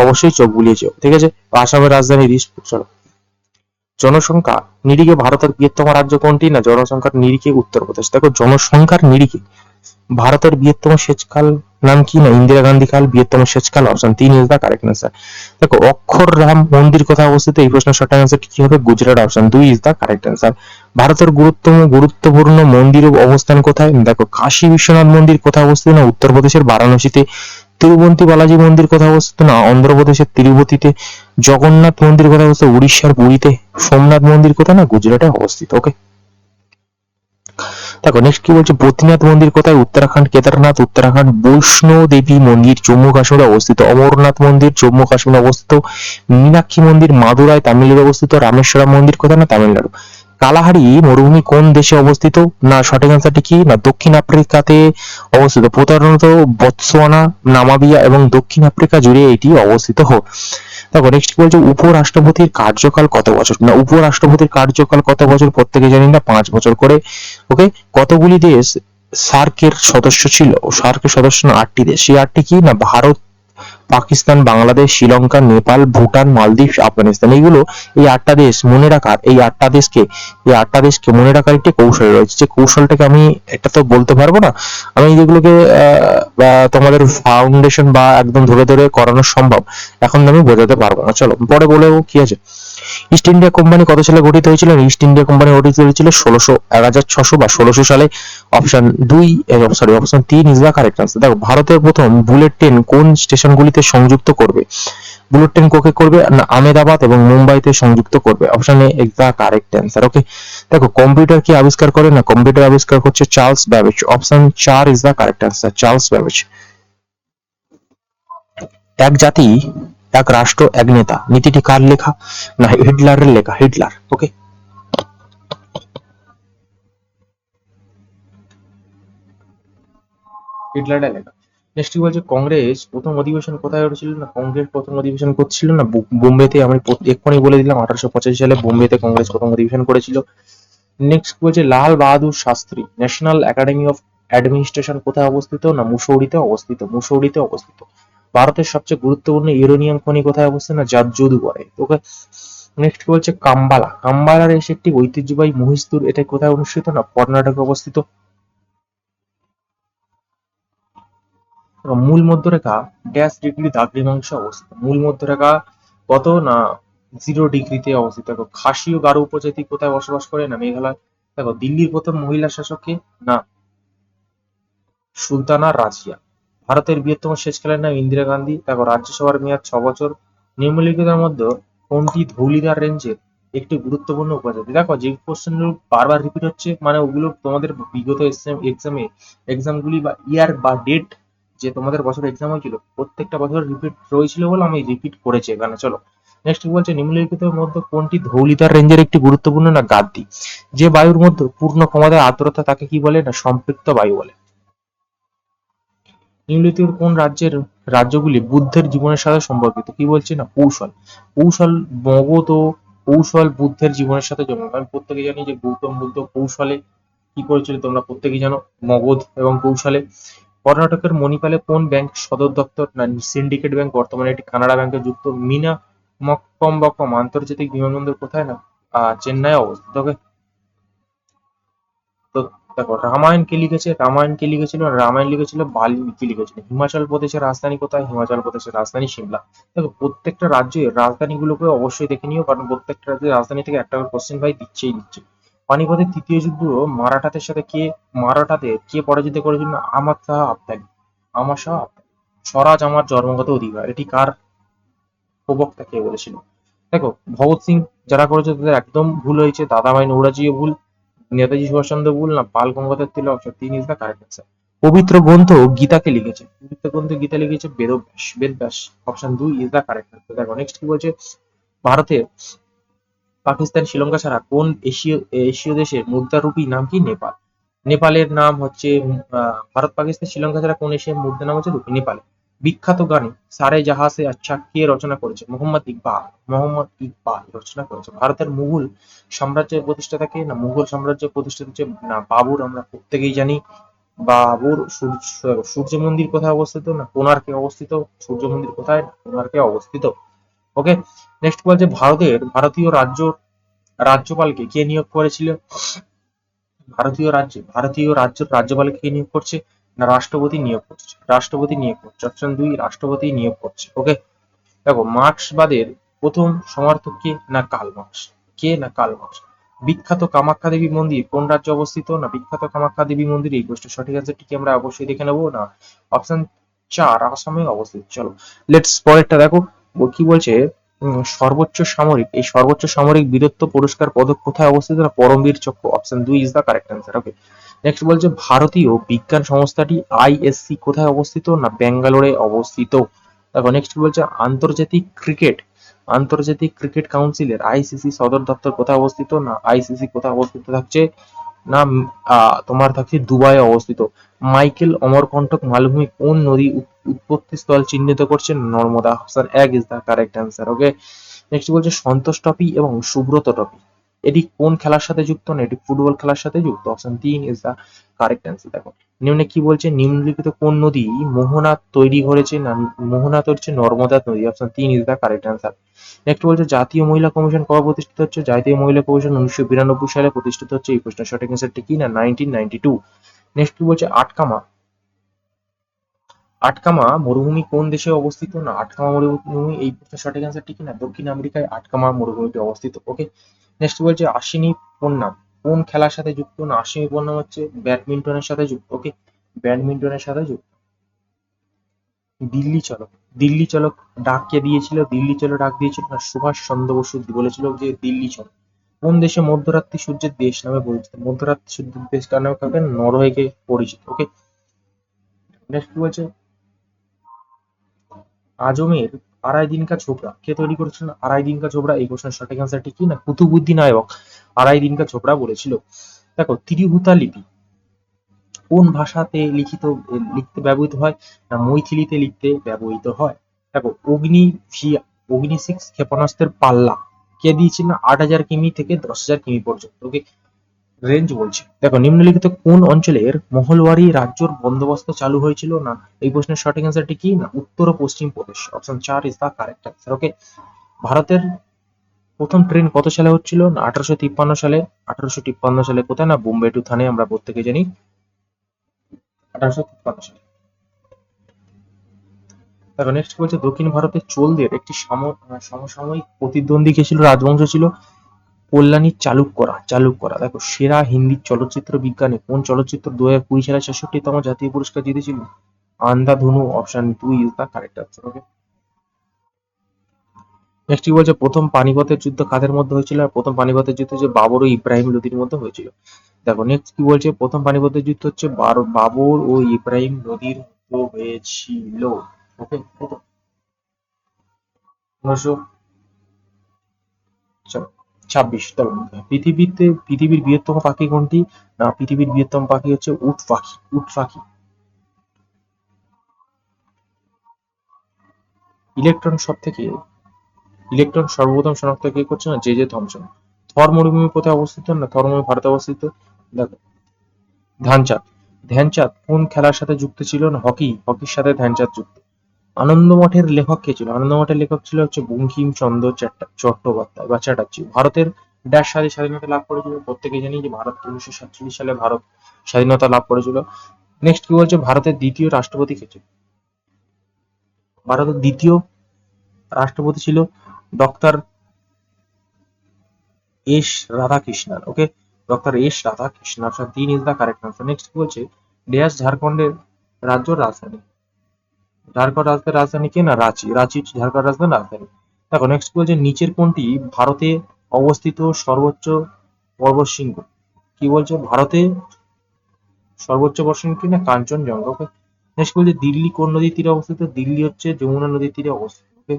অবশ্যই চোখ বুলিয়েছে। ঠিক আছে, আসামের রাজধানী দিসপুর। চলো জনসংখ্যা নিরিখে ভারতের বৃহত্তম রাজ্য কোনটি? না জনসংখ্যার নিরিখে উত্তরপ্রদেশ। দেখো জনসংখ্যার নিরিখে ভারতের বৃহত্তম সেচখাল নাম কি? না ইন্দিরা গান্ধী খাল। বৃহত্তম সেচখাল। Option 3 is the correct answer. দেখো অক্ষরধাম মন্দির কোথায় অবস্থিত? এই প্রশ্নের সঠিক আনসার কি হবে? Gujarat. Option 2 is the correct answer. ভারতের গুরুত্বপূর্ণ মন্দির অবস্থান কোথায়? দেখো কাশী বিশ্বনাথ মন্দির কোথায় অবস্থিত? না উত্তরপ্রদেশের বারাণসীতে। তিরুপতি বালাজি মন্দির কোথায় অবস্থিত? না অন্ধ্রপ্রদেশের তিরুপতিতে। জগন্নাথ মন্দির কোথায় অবস্থিত? উড়িষ্যার পুরীতে। সোমনাথ মন্দির কোথায়? না গুজরাটে অবস্থিত। ওকে, দেখো নেক্সট কি বলছে বদ্রীনাথ মন্দির কোথায়? উত্তরাখণ্ড। কেদারনাথ উত্তরাখণ্ড। বৈষ্ণো দেবী মন্দির জম্মু কাশ্মীরে অবস্থিত। অমরনাথ মন্দির জম্মু কাশ্মীরে অবস্থিত। মীনাক্ষী মন্দির মাদুরাই তামিলনাড়ু অবস্থিত। রামেশ্বরম মন্দির কোথায়? না তামিলনাড়ু। কালাহারি মরুভূমি কোন দেশে অবস্থিত? না সঠিক আনসারটি কি? না দক্ষিণ আফ্রিকাতে অবস্থিত। প্রধানত বতসোয়ানা, নামাবিয়া এবং দক্ষিণ আফ্রিকা জুড়ে এটি অবস্থিত। দেখো নেক্সট কি বলছে উপরাষ্ট্রপতির কার্যকাল কত বছর? না উপরাষ্ট্রপতির কার্যকাল কত বছর? প্রত্যেকে জানি না 5 বছর করে। ওকে, কতগুলি দেশ সার্কের সদস্য ছিল? সার্কের সদস্য না 8টি দেশ। সেই 8টি কি? না ভারত, পাকিস্তান, বাংলাদেশ, শ্রীলঙ্কা, নেপাল, ভুটান, মালদ্বীপ, আফগানিস্তান। এইগুলো এই 8টা দেশ মনে রাখার, এই 8টা দেশকে মনে রাখার একটি কৌশল রয়েছে। যে কৌশলটাকে আমি এটা তো বলতে পারবো না, আমি যেগুলোকে তোমাদের ফাউন্ডেশন বা একদম ধরে ধরে করানো সম্ভব এখন আমি বোঝাতে পারবো না। চলো পরে বলেও কি আছে। ইস্ট ইন্ডিয়া কোম্পানি কত সালে গঠিত হয়েছিল? ইস্ট ইন্ডিয়া কোম্পানি গঠিত হয়েছিল 1600 বা 1600 সালে। Option 2 sorry option 3 is the correct answer. দেখো ভারতের প্রথম বুলেট ট্রেন কোন স্টেশনগুলিতে সংযুক্ত করবে? বুলেট ট্রেন কোকে করবে? না আহমেদাবাদ এবং মুম্বাইতে সংযুক্ত করবে। Option A is the correct answer. Okay, দেখো কম্পিউটার কি আবিষ্কার করে? না কম্পিউটার আবিষ্কার করছে Charles Babbage. Option 4 is the correct answer, Charles Babbage. এক জাতি এক রাষ্ট্র এক নেতা নীতিটি কার লেখা? না হিটলারের লেখা। হিটলার। ওকে, হিটলারের লেখা। নেক্সট কি বলছে কংগ্রেস প্রথম অধিবেশন কোথায় হয়েছিল? না কংগ্রেস প্রথম অধিবেশন করছিল না বোম্বেতে। আমি এক্ষুনি বলে দিলাম 1885 সালে বোম্বেতে কংগ্রেস প্রথম অধিবেশন করেছিল। নেক্সট বলছে Lal Bahadur Shastri National Academy of Administration কোথায় অবস্থিত? না মুসৌরিতে অবস্থিত। মুসৌরিতে অবস্থিত। ভারতের সবচেয়ে গুরুত্বপূর্ণ ইউরেনিয়াম খনি কোথায় অবস্থিত? না জাদুঘরে। ওকে, নেক্সট বলছে কাম্বালা। কাম্বালার এসে একটি ঐতিহ্যবাহী মহিষদুর, এটা কোথায় অনুষ্ঠিত? না কর্ণাটকে অবস্থিত। মূল মধ্যরেখা ড্যাশ ডিগ্রি দ্রাঘিমাংশে অবস্থিত। মূল মধ্যরেখা কত? না 0 ডিগ্রিতে অবস্থিত। দেখো খাসি ও গারো উপজাতি কোথায় বসবাস করে? না মেঘালয়। দেখো দিল্লির প্রথম মহিলা শাসক কে? না সুলতানা রাজিয়া। ভারতের বৃহত্তম শেষকালের নাম ইন্দিরা গান্ধী। দেখো রাজ্যসভার মেয়াদ 6 বছর। নিম্নলিখিতের মধ্যে কোনটি ধৌলিধার রেঞ্জের একটি গুরুত্বপূর্ণ উপজাতি? দেখো যে কোশ্চেন বারবার রিপিট হচ্ছে মানে ওগুলো তোমাদের বিগত এক্সামগুলি বা ইয়ার বা ডেট যে তোমাদের বছর এক্সাম হয়েছিল প্রত্যেকটা বছর রিপিট রয়েছিল বলে আমি রিপিট করেছি এখানে। চলো নেক্সট বলছে নিম্নলিখিতের মধ্যে কোনটি ধৌলিধার রেঞ্জের একটি গুরুত্বপূর্ণ? না গাদ্দি। যে বায়ুর মধ্যে পূর্ণ ক্ষমতার আর্দ্রতা তাকে কি বলে? না সম্পৃক্ত বায়ু বলে। নিম্নলিখিত কোন রাজ্যগুলি বুদ্ধের জীবনের সাথে সম্পর্কিত? কি বলছে? না কৌশল। কৌশল মগধ ও কৌশল বুদ্ধের জীবনের সাথে জড়িত। আমি প্রত্যেকে জানি যে গৌতম বুদ্ধ কৌশলে কি করেছিল, তোমরা প্রত্যেকেই জানো, মগধ এবং কৌশলে। কর্ণাটকের মণিপালে কোন ব্যাংক সদর দপ্তর? না সিন্ডিকেট ব্যাংক, বর্তমানে এটি কানাড়া ব্যাংকে যুক্ত। মিনা মক্কম্বকম আন্তর্জাতিক বিমানবন্দর কোথায়? না চেন্নাই অবস্থিত। ওকে, তো দেখো রামায়ণ কে লিখেছে? রামায়ণ লিখেছিল বাল্মীকি লিখেছিল। হিমাচল প্রদেশের রাজধানী কোথায়? হিমাচল প্রদেশের রাজধানী সিমলা। দেখো প্রত্যেকটা রাজ্যের রাজধানী গুলোকে অবশ্যই দেখে নিও, কারণ প্রত্যেকটা রাজ্যের রাজধানী থেকে একটা করে কোশ্চেন ভাই দিচ্ছে। পানিপথের তৃতীয় যুদ্ধ মারাঠাদের সাথে মারাঠাদের কে পরাজিত করেছিল? না আহমদ শাহ আবদালি। আমার শাহ আবদালি। স্বরাজ আমার জন্মগত অধিকার, এটি কার প্রবক্তা, কে বলেছিল? দেখো ভগৎ সিং যারা করেছে তাদের একদম ভুল হয়েছে, দাদাভাই নৌরাজিও ভুল, নেতাজি সুভাষচন্দ্র ভুল, না Bal Gangadhar Tilak option 3 is the correct answer. পবিত্র গ্রন্থ গীতাকে লিখেছে? পবিত্র গ্রন্থ গীতা লিখেছে Vedvyas. Option 2 is the correct answer. দেখো নেক্সট কি বলছে, ভারতে পাকিস্তান শ্রীলঙ্কা ছাড়া কোন এশীয় এশীয় দেশের মুদ্রারূপী নাম কি? নেপাল। নেপালের নাম হচ্ছে ভারত পাকিস্তান শ্রীলঙ্কা ছাড়া কোন এশিয়ার মুদ্রার নাম হচ্ছে রূপী? নেপালে। বিখ্যাত গানে সারে জাহাঁ সে আচ্ছা কে রচনা করেছে? মোহাম্মদ ইকবাল রচনা করেছে। ভারতের মুঘল সাম্রাজ্যের প্রতিষ্ঠাতা কে? না মুঘল সাম্রাজ্যের প্রতিষ্ঠাতা হচ্ছে না বাবুর, আমরা প্রত্যেকেই জানি। বাবুর সূর্য মন্দির কোথায় অবস্থিত? না কোণার্কে অবস্থিত। সূর্য মন্দির কোথায়? কোণার্কে অবস্থিত। ওকে, নেক্সট বলছে ভারতীয় রাজ্যপালকে কে নিয়োগ করেছিল? ভারতীয় রাজ্যের রাজ্যপালকে কে নিয়োগ করছে? না রাষ্ট্রপতি নিয়োগ করছে। অপশন 2 রাষ্ট্রপতি নিয়োগ করছে। ওকে, দেখো মার্ক্সবাদের প্রথম সমর্থক কে? না কার্ল মার্ক্স। Karl Marx. বিখ্যাত কামাখ্যা দেবী মন্দির কোন রাজ্যে অবস্থিত? না বিখ্যাত কামাখ্যা দেবী মন্দির, এই প্রশ্নের সঠিক অ্যান্সারটি কি আমরা অবশ্যই দেখে নেবো। না অপশন 4 আসামে অবস্থিত। চলো লেটস পরেরটা দেখো, কি বলছে, সর্বোচ্চ সামরিক বীরত্ব পুরস্কার পদক কোথায় অবস্থিত? না পরমবীর চক্র। Option 2 is the correct answer. Okay, next বলছে ভারতীয় বিজ্ঞান সংস্থাটি আইএসসি কোথায় অবস্থিত? না ব্যাঙ্গালোরে অবস্থিত। দেখো নেক্সট বলছে আন্তর্জাতিক ক্রিকেট কাউন্সিলের আইসিসি সদর দপ্তর কোথায় অবস্থিত? না আইসিসি কোথায় অবস্থিত থাকছে? না তোমার থাকছে দুবাই অবস্থিত। মাইকেল অমরকণ্টক মালভূমি কোন নদী উৎপত্তি স্থল চিহ্নিত করছে? Narmada. Option 1 is the correct answer. Okay, next বলছে সন্তোষ ট্রফি এবং সুব্রত ট্রফি এটি কোন খেলার সাথে যুক্ত? না এটি ফুটবল খেলার সাথে যুক্ত। Option 3 is the correct answer. দেখো নিম্নে কি বলছে, নিম্নলিখিত কোন নদী মোহনা তৈরি করেছে? না মোহনা হচ্ছে নর্মদা নদী। Option 3 is the correct answer. Next বলছে জাতীয় মহিলা কমিশন কবে প্রতিষ্ঠিত হচ্ছে? জাতীয় মহিলা কমিশন 1992 সালে প্রতিষ্ঠিত হচ্ছে। এই প্রশ্নের সঠিক অ্যান্সারটি কি? না 1992। নেক্সট কি বলছে, আটকামা মরুভূমি কোন দেশে অবস্থিত? না আটকামা মরুভূমি, এই প্রশ্নের সঠিক অ্যান্সারটি কি? না দক্ষিণ আমেরিকায় আটকামা মরুভূমিটি অবস্থিত। ওকে, নেক্সট বলছে আশ্বিনী পন্নাম কোন খেলার সাথে যুক্ত? না আশ্বিনী পন্নাম হচ্ছে ব্যাডমিন্টনের সাথে যুক্ত। ওকে, ব্যাডমিন্টনের সাথে যুক্ত। দিল্লি চলো, দিল্লি চলো ডাক কে দিয়েছিল? ডাক দিয়েছিল না সুভাষ চন্দ্র বসু বলেছিল যে দিল্লি চলো। কোন দেশে মধ্যরাত্রি সূর্যের দেশ নামে পরিচিত? মধ্যরাত্রি সূর্যের দেশ কার নামে? কাকে? নরওয়েকে পরিচিত। ওকে, নেক্সট কি বলছে, আজমের আড়াই দিন কা ছোবড়া কে তৈরি করেছিলেন? আড়াই দিন কা ছোবড়া, এই প্রশ্নের সঠিক অ্যান্সারটি কি? না কুতুবুদ্দিন আইবক আড়াই দিন কা ছোবড়া বলেছিল। দেখো ত্রিহুতা লিপি কোন ভাষাতে লিখতে ব্যবহৃত হয়? না মৈথিলিতে লিখতে ব্যবহৃত হয়। দেখো অগ্নি 6 ক্ষেপণাস্ত্রের পাল্লা কে দিয়েছিল? না 8,000 কিমি থেকে 10,000 কিমি পর্যন্ত। ওকে, রেঞ্জ বলছে। দেখো নিম্নলিখিত কোন অঞ্চলের মহলওয়ারি রাজ্যর বন্দোবস্ত চালু হয়েছিল? না এই প্রশ্নের সঠিক অ্যান্সারটি কি? না উত্তর ও পশ্চিম প্রদেশ। Option 4 is the correct answer. Okay, ভারতের প্রথম ট্রেন কত সালে হচ্ছিল? না 1853 সালে। 1853 সালে কোথায়? না বোম্বে টু থানে, আমরা প্রত্যেকে জানি 1853 সালে। দেখো নেক্সট বলছে দক্ষিণ ভারতের চোলদের একটি সমসাময়িক প্রতিদ্বন্দ্বী কে ছিল? রাজবংশ ছিল কল্যাণী চালুক্যরা। দেখো সেরা হিন্দি চলচ্চিত্র বিজ্ঞানে কোন চলচ্চিত্র 2020 সালে 66তম জাতীয় পুরস্কার জিতেছিল? Andhadhun. Option 2 is the correct answer. Okay, next কি বলছে প্রথম পানিপথের যুদ্ধ কাদের মধ্যে হয়েছিল? আর প্রথম পানিপথের যুদ্ধ হচ্ছে বাবর ও ইব্রাহিম লোদির মধ্যে হয়েছিল। দেখো নেক্সট কি বলছে প্রথম পানিপথের যুদ্ধ হচ্ছে বাবর ও ইব্রাহিম লোদির মধ্যে হয়েছিল। ওকে, 1926। চলো, পৃথিবীর বৃহত্তম পাখি কোনটি? না পৃথিবীর বৃহত্তম পাখি হচ্ছে উট পাখি। ইলেকট্রন সব থেকে ইলেকট্রন সর্বপ্রথম শনাক্ত কে করছে না, জে থমসন। থর মরুভূমি কোথায় অবস্থিত না, থর মরুভূমি ভারতে অবস্থিত। দেখো ধ্যানচাঁদ, ধ্যানচাঁদ কোন খেলার সাথে যুক্ত ছিল না, হকির সাথে ধ্যানচাঁদ যুক্ত। আনন্দমঠের লেখক কে ছিল, আনন্দমঠের লেখক ছিল হচ্ছে বঙ্কিমচন্দ্র চট্টোপাধ্যায় বা চ্যাটার্জি। ভারতের ড্যাশ সালে স্বাধীনতা লাভ করেছিল, প্রত্যেকেই জানি যে ভারত 1947 সালে ভারত স্বাধীনতা লাভ করেছিল। নেক্সট কি বলছে, ভারতের দ্বিতীয় রাষ্ট্রপতি কে ছিল, ভারতের দ্বিতীয় রাষ্ট্রপতি ছিল doctor S Radhakrishnan. Okay, doctor S Radhakrishnan, option 3 is the correct answer. Next কি বলছে, ড্যাশ ঝাড়খণ্ডের রাজ্য রাজধানী, ঝাড়খণ্ড রাজ্যের রাজধানী কি না, রাঁচি, রাঁচি হচ্ছে ঝাড়খণ্ড রাজধানী রাজধানী। দেখো নেক্সট বলছে, নিচের কোনটি ভারতে অবস্থিত সর্বোচ্চ পর্বতশৃঙ্গ, কি বলছে, ভারতে সর্বোচ্চ পর্বতশৃঙ্গ কি না, কাঞ্চনজঙ্ঘা। ওকে, নেক্সট বলছে, দিল্লি কোন নদীর তীরে অবস্থিত, দিল্লি হচ্ছে যমুনা নদীর তীরে অবস্থিত। ওকে,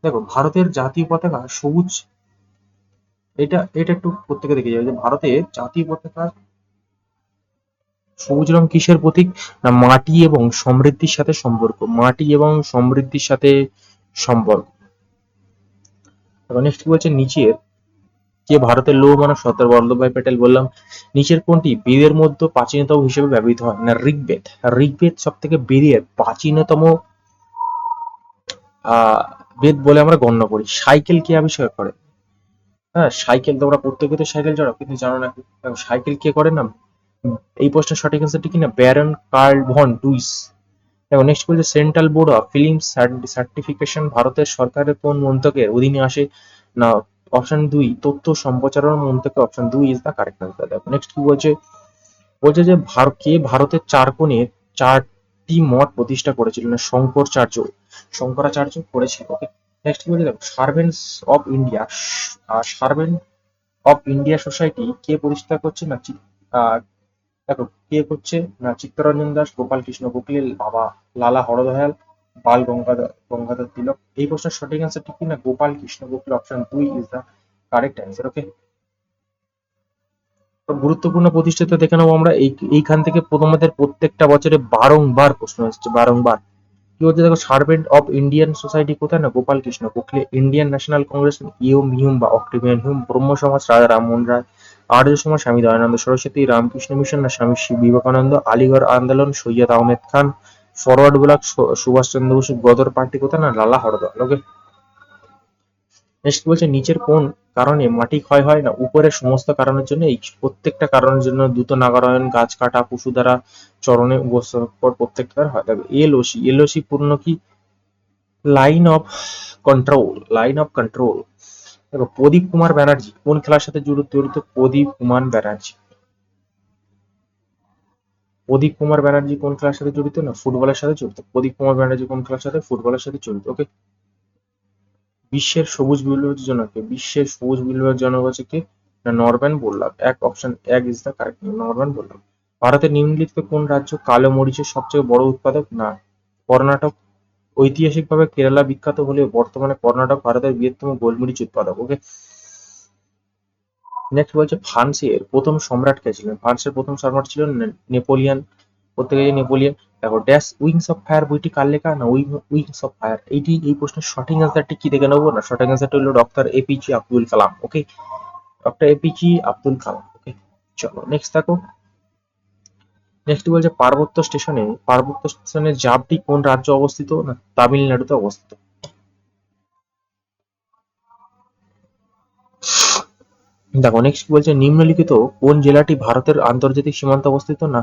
দেখো ভারতের জাতীয় পতাকা সবুজ, এটা এটা একটু প্রত্যেকে দেখে যাবে যে ভারতের জাতীয় পতাকা সবুজ রং কিসের প্রতীক, না মাটি এবং সমৃদ্ধির সাথে সম্পর্ক, মাটি এবং সমৃদ্ধির সাথে সম্পর্ক। নেক্সট কি বলছে, নিচের কে ভারতের লৌহ মানব, সর্দার বল্লভভাই প্যাটেল বললাম। নিচের কোনটি বেদের মধ্যে প্রাচীনতম হিসেবে ব্যবহৃত হয়, না ঋগ্বেদ। ঋগ্বেদ সব থেকে বেদের প্রাচীনতম বেদ বলে আমরা গণ্য করি। সাইকেল কে আবিষ্কার করে, হ্যাঁ সাইকেল, তোমরা প্রত্যেকে তো সাইকেল চালাও কিন্তু জানো না, সাইকেল কে করে না, এই প্রশ্নের সঠিক অ্যান্সারটি কি না, ব্যারন কার্ল ভন ডুইস। দেখো নেক্সট বলছে, central board of film certification ভারতের সরকারের কোন মন্ত্রকের অধীনে আসে, না অপশন 2 তথ্য সম্প্রচারণ মন্ত্রক, option 2 is the correct answer. দেখো নেক্সট কি বলছে, বলছে যে কে ভারতের চার কোণে চারটি মঠ প্রতিষ্ঠা করেছিল, না শঙ্করাচার্য, শঙ্করাচার্য করেছিল। ওকে, নেক্সট কি বলছে, দেখো servants of India, servant of India society কে প্রতিষ্ঠা করছে না, দেখো কে করছে না, চিত্তরঞ্জন দাস, গোপাল কৃষ্ণ গোখলে, বাবা লালা হরদয়াল, বাল গঙ্গাধর তিলক। এই প্রশ্নের সঠিক অ্যান্সারটি কি না, Gopal Krishna Gokhale, option 2 is the correct answer. Okay, তো গুরুত্বপূর্ণ প্রতিষ্ঠাতা দেখে নেবো আমরা। এইখান থেকে তোমাদের প্রত্যেকটা বছরে বারংবার প্রশ্ন আসছে, বারংবার। কি হচ্ছে দেখো, সার্ভেন্ট অফ ইন্ডিয়ান সোসাইটি কোথায়, না Gopal Krishna Gokhale. Indian National Congress Hume Hume বা অক্টিভিয়ান হিউম। ব্রহ্ম সমাজ রাজা রামমোহন রায়। আর্য সমাজ স্বামী দয়ানন্দ সরস্বতী। রামকৃষ্ণ মিশন না স্বামী বিবেকানন্দ। আলিগড় আন্দোলন সৈয়দ আহমেদ খান। ফরওয়ার্ড ব্লক সুভাষ চন্দ্র বসু। গদর পার্টি কোথায়, না লালা হরদয়াল। ওকে, নেক্সট বলছে, নিচের কোন কারণে মাটি ক্ষয় হয়, না উপরের সমস্ত কারণের জন্য। এই প্রত্যেকটা কারণের জন্য, দ্রুত নাগারয়ন, গাছ কাটা, পশু দ্বারা চরণে উপস্থাপন, প্রত্যেকটার হয়। দেখো এলওসি, এলওসি পূর্ণ কি, line of control, line of control. দেখো প্রদীপ কুমার ব্যানার্জি কোন খেলার সাথে জড়িত, প্রদীপ কুমার ব্যানার্জি, প্রদীপ কুমার ব্যানার্জি কোন খেলার সাথে জড়িত, না ফুটবলের সাথে জড়িত। প্রদীপ কুমার ব্যানার্জি কোন খেলার সাথে, ফুটবলের সাথে জড়িত। ওকে, বিশ্বের সবুজ বিপ্লবের জনক কে, বিশ্বের সবুজ বিপ্লবের জনক হচ্ছে কে, না Norman Borlaug. Option 1 is the correct, Norman Borlaug. ভারতের নিম্নলিখিত কোন রাজ্য কালো মরিচের সবচেয়ে বড় উৎপাদক, না কর্ণাটক। ঐতিহাসিকভাবে কেরালা বিখ্যাত হলেও বর্তমানে কর্ণাটক ভারতের বৃহত্তম গোলমরিচ উৎপাদক। ওকে, নেক্সট বলছে, ফ্রান্সের প্রথম সম্রাট কে ছিলেন, ফ্রান্সের প্রথম সম্রাট ছিল নেপোলিয়ান। প্রত্যেকে জানে নেপোলিয়ান। দেখো ড্যাশ উইংস অফ ফায়ার বইটি কার লেখা, না উইংস অফ ফায়ার। এই প্রশ্নের সঠিক অ্যান্সারটি কি দেখে নেবো, না সঠিক অ্যান্সারটা হলো ডক্টর এপিজে আব্দুল কালাম। ওকে, ডক্টর এপিজে আব্দুল কালাম। ওকে, চলো নেক্সট দেখো। নেক্সট বলছে, পার্বত্য স্টেশনের জাপটি কোন রাজ্যে অবস্থিত, না তামিলনাড়ুতে অবস্থিত। দেখো নেক্সট বলছে, নিম্নলিখিত কোন জেলাটি ভারতের আন্তর্জাতিক সীমান্তে অবস্থিত, না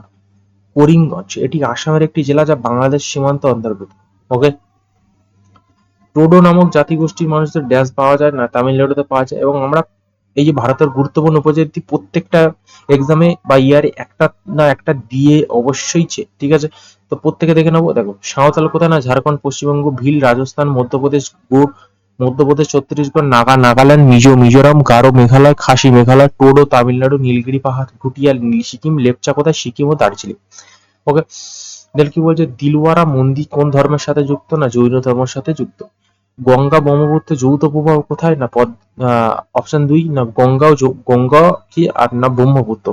করিমগঞ্জ। এটি আসামের একটি জেলা যা বাংলাদেশ সীমান্ত অন্তর্গত। ওকে, টোডো নামক জাতিগোষ্ঠীর মানুষদের ড্যাশ পাওয়া যায়, না তামিলনাড়ুতে পাওয়া যায়। এবং আমরা এই যে ভারতের গুরুত্বপূর্ণ উপজাতি প্রত্যেকটা এক্সামে বা ইয়ারে একটা না একটা দিয়ে অবশ্যই ঠিক আছে, তো প্রত্যেকে দেখে নেবো। দেখো সাঁওতাল কোথায়, না ঝাড়খণ্ড, পশ্চিমবঙ্গ, ভিল রাজস্থান, মধ্যপ্রদেশ, মধ্যপ্রদেশ, ছত্তিশগড়, নাগাল্যান্ড, মিজোরাম, গারো মেঘালয়, খাসি মেঘালয়, টোডো তামিলনাড়ু, নীলগিরি পাহাড়, ভুটিয়া নীল সিকিম, লেপচা কোথায়, সিকিম ও দার্জিলিং। ওকে, দেন কি বলছে, দিলওয়ারা মন্দির কোন ধর্মের সাথে যুক্ত, না জৈন ধর্মের সাথে যুক্ত। গঙ্গা ব্রহ্মপুত্র যৌথ প্রবাহ কোথায়, না অপশন 2, না গঙ্গা কি আর না ব্রহ্মপুত্র।